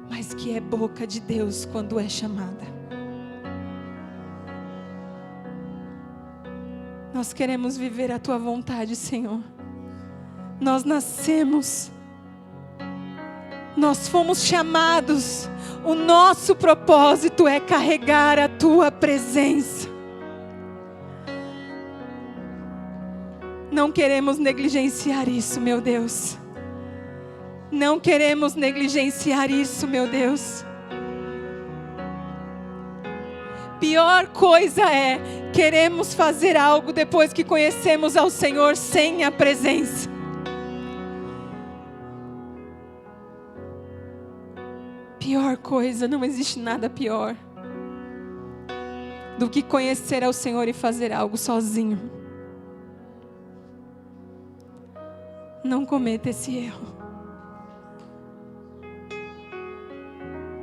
mas que é boca de Deus quando é chamada. Nós queremos viver a Tua vontade, Senhor. Nós nascemos, nós fomos chamados. O nosso propósito é carregar a Tua presença. Não queremos negligenciar isso, meu Deus. Não queremos negligenciar isso, meu Deus. Pior coisa é queremos fazer algo depois que conhecemos ao Senhor sem a presença. Pior coisa, não existe nada pior do que conhecer ao Senhor e fazer algo sozinho. Não cometa esse erro.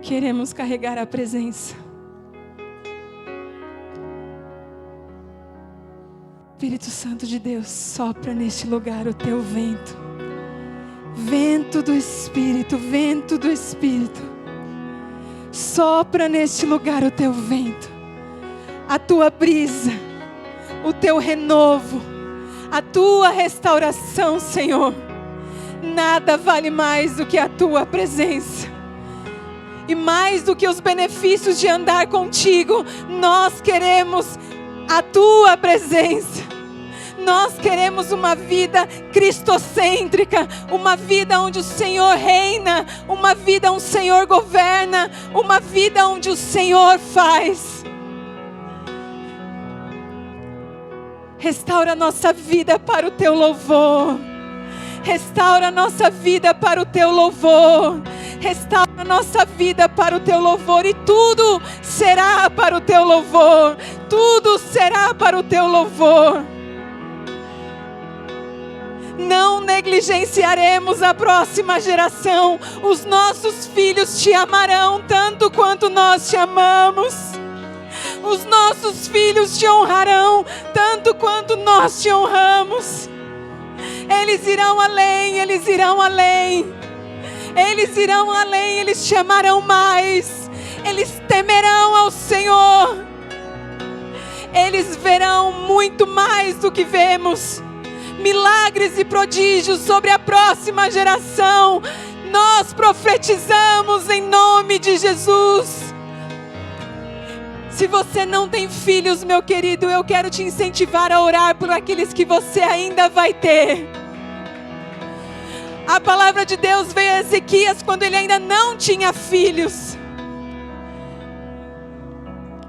Queremos carregar a presença. Espírito Santo de Deus, sopra neste lugar o Teu vento. Vento do Espírito, vento do Espírito. Sopra neste lugar o Teu vento. a tua brisa, o teu renovo, a tua restauração, Senhor. Nada vale mais do que a tua presença. E mais do que os benefícios de andar contigo, nós queremos a tua presença. Nós queremos uma vida cristocêntrica, uma vida onde o Senhor reina, uma vida onde o Senhor governa, uma vida onde o Senhor faz. Restaura a nossa vida para o teu louvor. Restaura a nossa vida para o teu louvor. Restaura a nossa vida para o teu louvor. E tudo será para o teu louvor. Tudo será para o teu louvor. Não negligenciaremos a próxima geração. Os nossos filhos te amarão tanto quanto nós te amamos. Os nossos filhos te honrarão tanto quanto nós te honramos. Eles irão além, eles irão além. Eles irão além, eles te amarão mais. Eles temerão ao Senhor. Eles verão muito mais do que vemos. Milagres e prodígios sobre a próxima geração. Nós profetizamos em nome de Jesus. Se você não tem filhos, meu querido, eu quero te incentivar a orar por aqueles que você ainda vai ter. A palavra de Deus veio a Ezequias quando ele ainda não tinha filhos.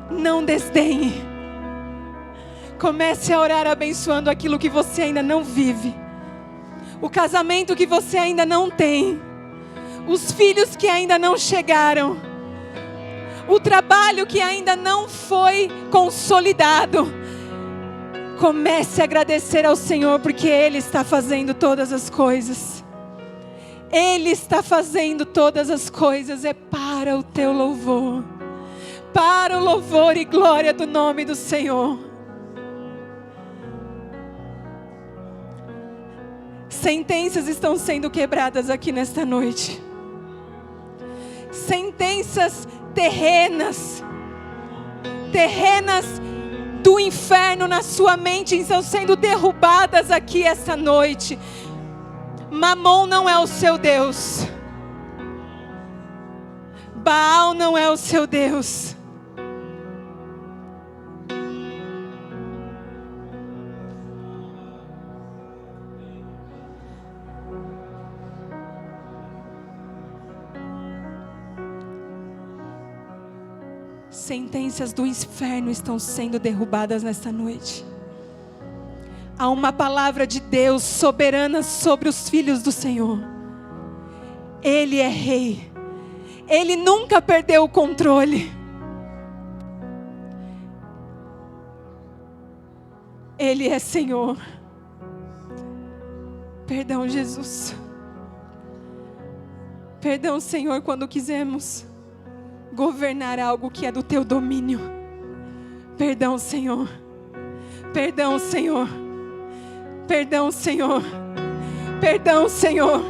Não desdenhe. Comece a orar abençoando aquilo que você ainda não vive. O casamento que você ainda não tem. Os filhos que ainda não chegaram. O trabalho que ainda não foi consolidado. Comece a agradecer ao Senhor, porque Ele está fazendo todas as coisas. Ele está fazendo todas as coisas. É para o teu louvor. Para o louvor e glória do nome do Senhor. Sentenças estão sendo quebradas aqui nesta noite. Sentenças terrenas do inferno na sua mente estão sendo derrubadas aqui esta noite. Mamon não é o seu Deus. Baal não é o seu Deus. Sentenças do inferno estão sendo derrubadas nesta noite. Há uma palavra de Deus soberana sobre os filhos do Senhor. Ele é rei. Ele nunca perdeu o controle. Ele é Senhor. Perdão, Jesus. Perdão, Senhor, quando quisemos governar algo que é do teu domínio. Perdão, Senhor. Perdão, Senhor. Perdão, Senhor. Perdão, Senhor.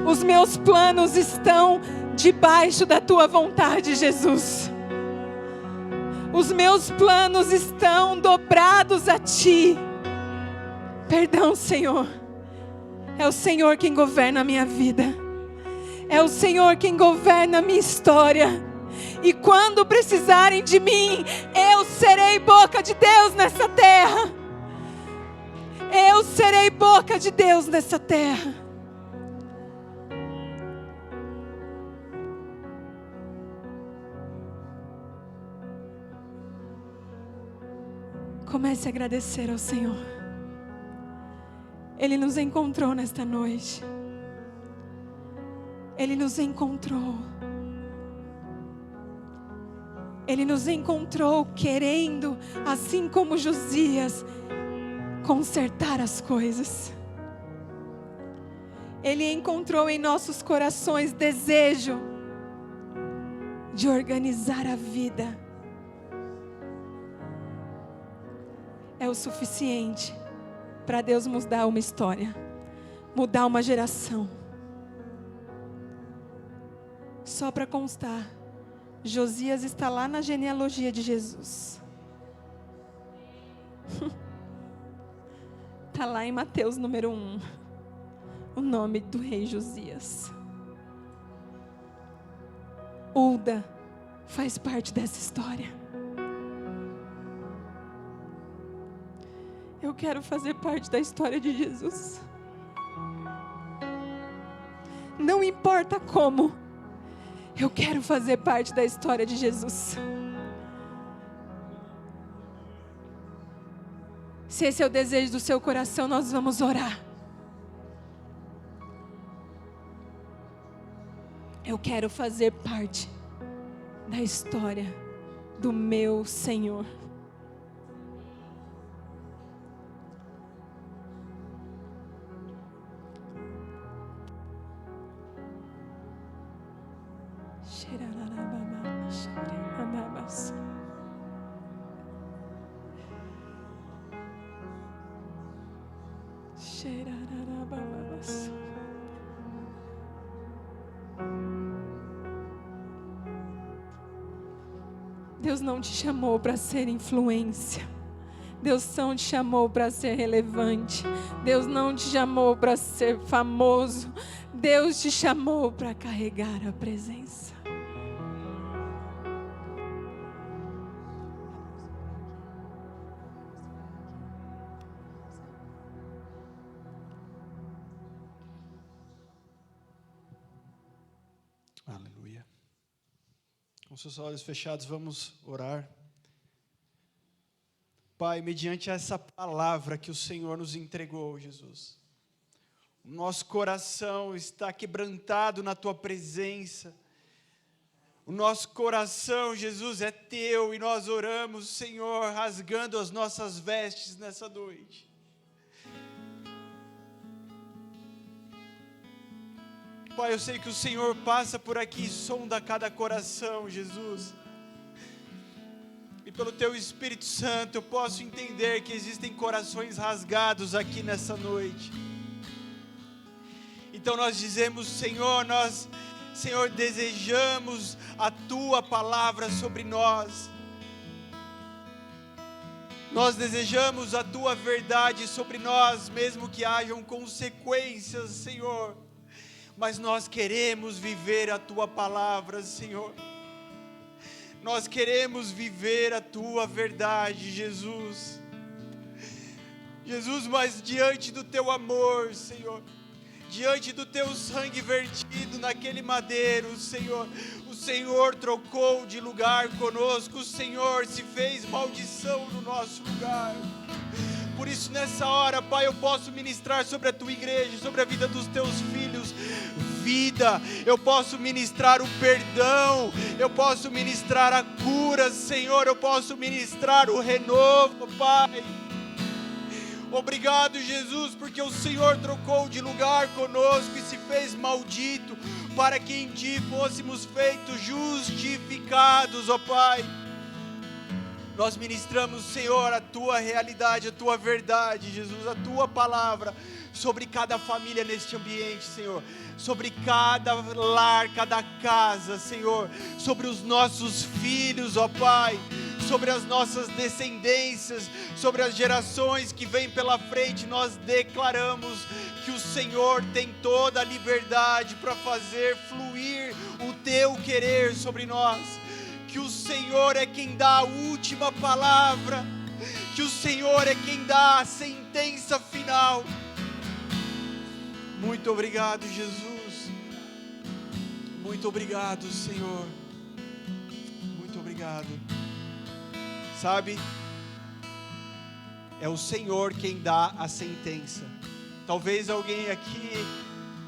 Os meus planos estão debaixo da tua vontade, Jesus. Os meus planos estão dobrados a ti. Perdão, Senhor. É o Senhor quem governa a minha vida. É o Senhor quem governa a minha história. E quando precisarem de mim, eu serei boca de Deus nessa terra. Eu serei boca de Deus nessa terra. Comece a agradecer ao Senhor. Ele nos encontrou nesta noite. Ele nos encontrou. Ele nos encontrou querendo, assim como Josias, consertar as coisas. Ele encontrou em nossos corações desejo de organizar a vida. É o suficiente para Deus mudar uma história, mudar uma geração. Só para constar, Josias está lá na genealogia de Jesus. Está lá em Mateus número 1, o nome do rei Josias. Ulda faz parte dessa história. Eu quero fazer parte da história de Jesus. Não importa como, eu quero fazer parte da história de Jesus. Se esse é o desejo do seu coração, nós vamos orar. Eu quero fazer parte da história do meu Senhor. Deus não te chamou para ser influência. Deus não te chamou para ser relevante. Deus não te chamou para ser famoso. Deus te chamou para carregar a presença. Aleluia. Com seus olhos fechados, vamos orar. Pai, mediante essa palavra que o Senhor nos entregou, Jesus, o nosso coração está quebrantado na Tua presença. O nosso coração, Jesus, é Teu e nós oramos, Senhor, rasgando as nossas vestes nessa noite. Pai, eu sei que o Senhor passa por aqui e sonda cada coração, Jesus. E pelo Teu Espírito Santo eu posso entender que existem corações rasgados aqui nessa noite. Então nós dizemos, Senhor, Senhor, desejamos a Tua palavra sobre nós. Nós desejamos a Tua verdade sobre nós, mesmo que hajam consequências, Senhor. Mas nós queremos viver a Tua palavra, Senhor. Nós queremos viver a Tua verdade, Jesus. Jesus, mas diante do Teu amor, Senhor, diante do Teu sangue vertido naquele madeiro, Senhor, o Senhor trocou de lugar conosco, o Senhor se fez maldição no nosso lugar. Por isso nessa hora, Pai, eu posso ministrar sobre a Tua igreja, sobre a vida dos Teus filhos, vida, eu posso ministrar o perdão, eu posso ministrar a cura, Senhor, eu posso ministrar o renovo, Pai. Obrigado, Jesus, porque o Senhor trocou de lugar conosco e se fez maldito, para que em Ti fôssemos feitos justificados, ó Pai. Nós ministramos, Senhor, a Tua realidade, a Tua verdade, Jesus, a Tua palavra, sobre cada família neste ambiente, Senhor, sobre cada lar, cada casa, Senhor, sobre os nossos filhos, ó Pai, sobre as nossas descendências, sobre as gerações que vêm pela frente. Nós declaramos que o Senhor tem toda a liberdade para fazer fluir o Teu querer sobre nós, que o Senhor é quem dá a última palavra, que o Senhor é quem dá a sentença final. Muito obrigado, Jesus. Muito obrigado, Senhor. Muito obrigado. Sabe, é o Senhor quem dá a sentença. Talvez alguém aqui,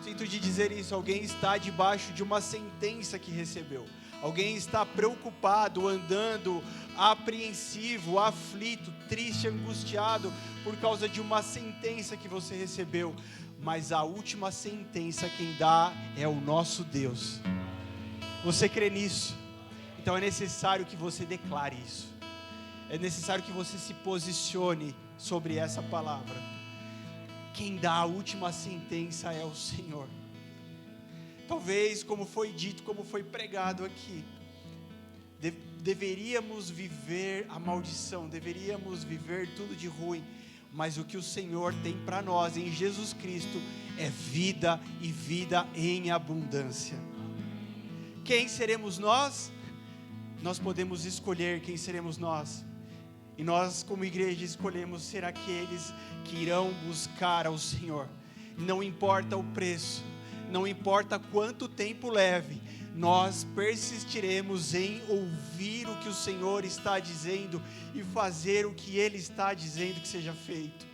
sinto de dizer isso, alguém está debaixo de uma sentença que recebeu. Alguém está preocupado, andando apreensivo, aflito, triste, angustiado por causa de uma sentença que você recebeu. Mas a última sentença quem dá é o nosso Deus. Você crê nisso? Então é necessário que você declare isso. É necessário que você se posicione sobre essa palavra. Quem dá a última sentença é o Senhor. Talvez, como foi dito, como foi pregado aqui, deveríamos viver a maldição, deveríamos viver tudo de ruim, mas o que o Senhor tem para nós em Jesus Cristo é vida e vida em abundância. Quem seremos nós? Nós podemos escolher quem seremos nós. E nós, como igreja, escolhemos ser aqueles que irão buscar ao Senhor. Não importa o preço, não importa quanto tempo leve, nós persistiremos em ouvir o que o Senhor está dizendo e fazer o que Ele está dizendo que seja feito.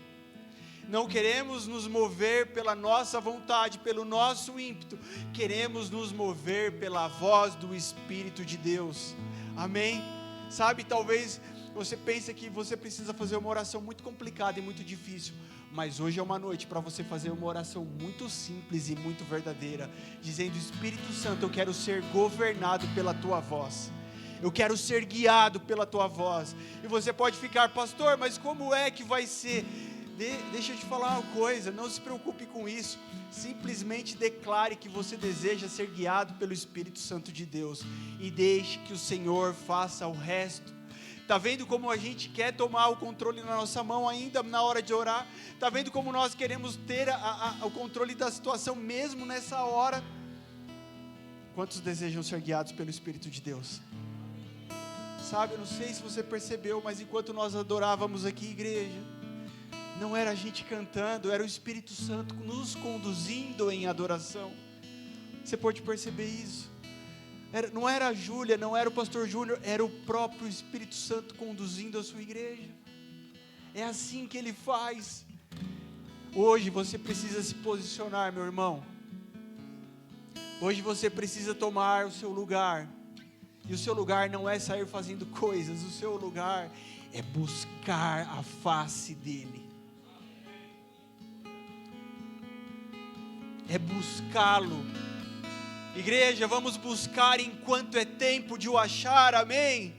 Não queremos nos mover pela nossa vontade, pelo nosso ímpeto, queremos nos mover pela voz do Espírito de Deus. Amém? Sabe, talvez você pense que você precisa fazer uma oração muito complicada e muito difícil, mas hoje é uma noite para você fazer uma oração muito simples e muito verdadeira, dizendo: Espírito Santo, eu quero ser governado pela Tua voz, eu quero ser guiado pela Tua voz. E você pode ficar: pastor, mas como é que vai ser? Deixa eu te falar uma coisa, não se preocupe com isso, simplesmente declare que você deseja ser guiado pelo Espírito Santo de Deus, e deixe que o Senhor faça o resto. Está vendo como a gente quer tomar o controle na nossa mão ainda na hora de orar? Está vendo como nós queremos ter o controle da situação mesmo nessa hora? Quantos desejam ser guiados pelo Espírito de Deus? Sabe, eu não sei se você percebeu, mas enquanto nós adorávamos aqui, igreja, não era a gente cantando, era o Espírito Santo nos conduzindo em adoração. Você pode perceber isso? Não era a Júlia, não era o pastor Júnior, era o próprio Espírito Santo conduzindo a sua igreja. É assim que Ele faz. Hoje você precisa se posicionar, meu irmão. Hoje você precisa tomar o seu lugar. E o seu lugar não é sair fazendo coisas, o seu lugar é buscar a face dEle. É buscá-lo. Igreja, vamos buscar enquanto é tempo de o achar, amém?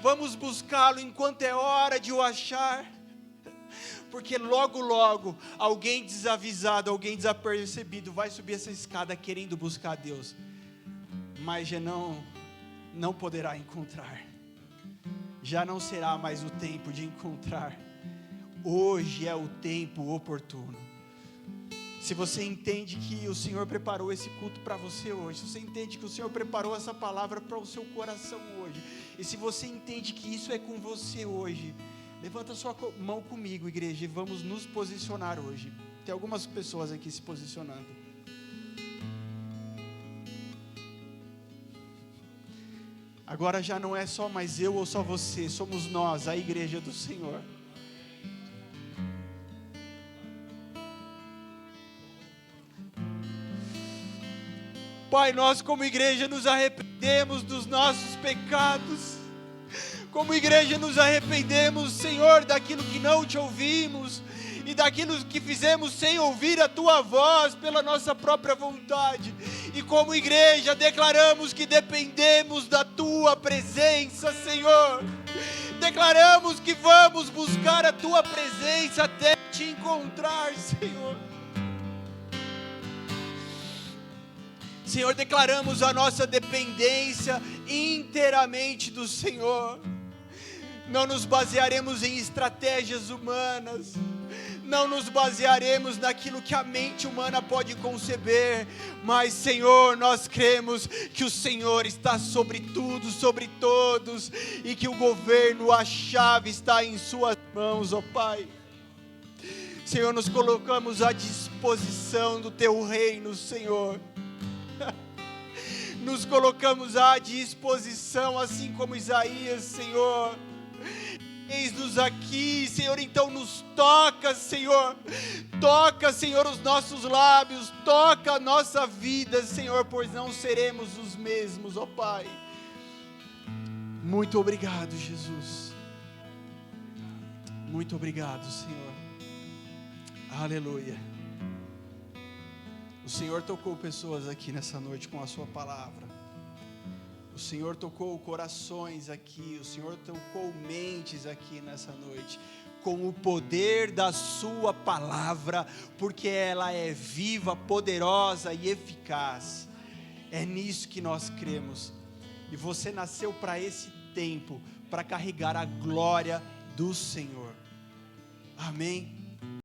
Vamos buscá-lo enquanto é hora de o achar, porque logo, logo, alguém desavisado, alguém desapercebido, vai subir essa escada querendo buscar Deus, mas já não poderá encontrar, já não será mais o tempo de encontrar. Hoje é o tempo oportuno. Se você entende que o Senhor preparou esse culto para você hoje, se você entende que o Senhor preparou essa palavra para o seu coração hoje, e se você entende que isso é com você hoje, levanta sua mão comigo, igreja, e vamos nos posicionar hoje. Tem algumas pessoas aqui se posicionando. Agora já não é só mais eu ou só você, somos nós, a igreja do Senhor. Pai, nós como igreja nos arrependemos dos nossos pecados, como igreja nos arrependemos, Senhor, daquilo que não te ouvimos, e daquilo que fizemos sem ouvir a Tua voz, pela nossa própria vontade, e como igreja declaramos que dependemos da Tua presença, Senhor, declaramos que vamos buscar a Tua presença até te encontrar, Senhor. Senhor, declaramos a nossa dependência inteiramente do Senhor. Não nos basearemos em estratégias humanas, não nos basearemos naquilo que a mente humana pode conceber, mas, Senhor, nós cremos que o Senhor está sobre tudo, sobre todos, e que o governo, a chave está em Suas mãos, ó Pai. Senhor, nos colocamos à disposição do Teu reino, Senhor. Nos colocamos à disposição, assim como Isaías, Senhor. Eis-nos aqui, Senhor, então nos toca, Senhor. Toca, Senhor, os nossos lábios, toca a nossa vida, Senhor, pois não seremos os mesmos, ó Pai. Muito obrigado, Jesus. Muito obrigado, Senhor. Aleluia. O Senhor tocou pessoas aqui nessa noite com a sua palavra. O Senhor tocou corações aqui. O Senhor tocou mentes aqui nessa noite, com o poder da sua palavra, porque ela é viva, poderosa e eficaz. É nisso que nós cremos. E você nasceu para esse tempo, para carregar a glória do Senhor. Amém?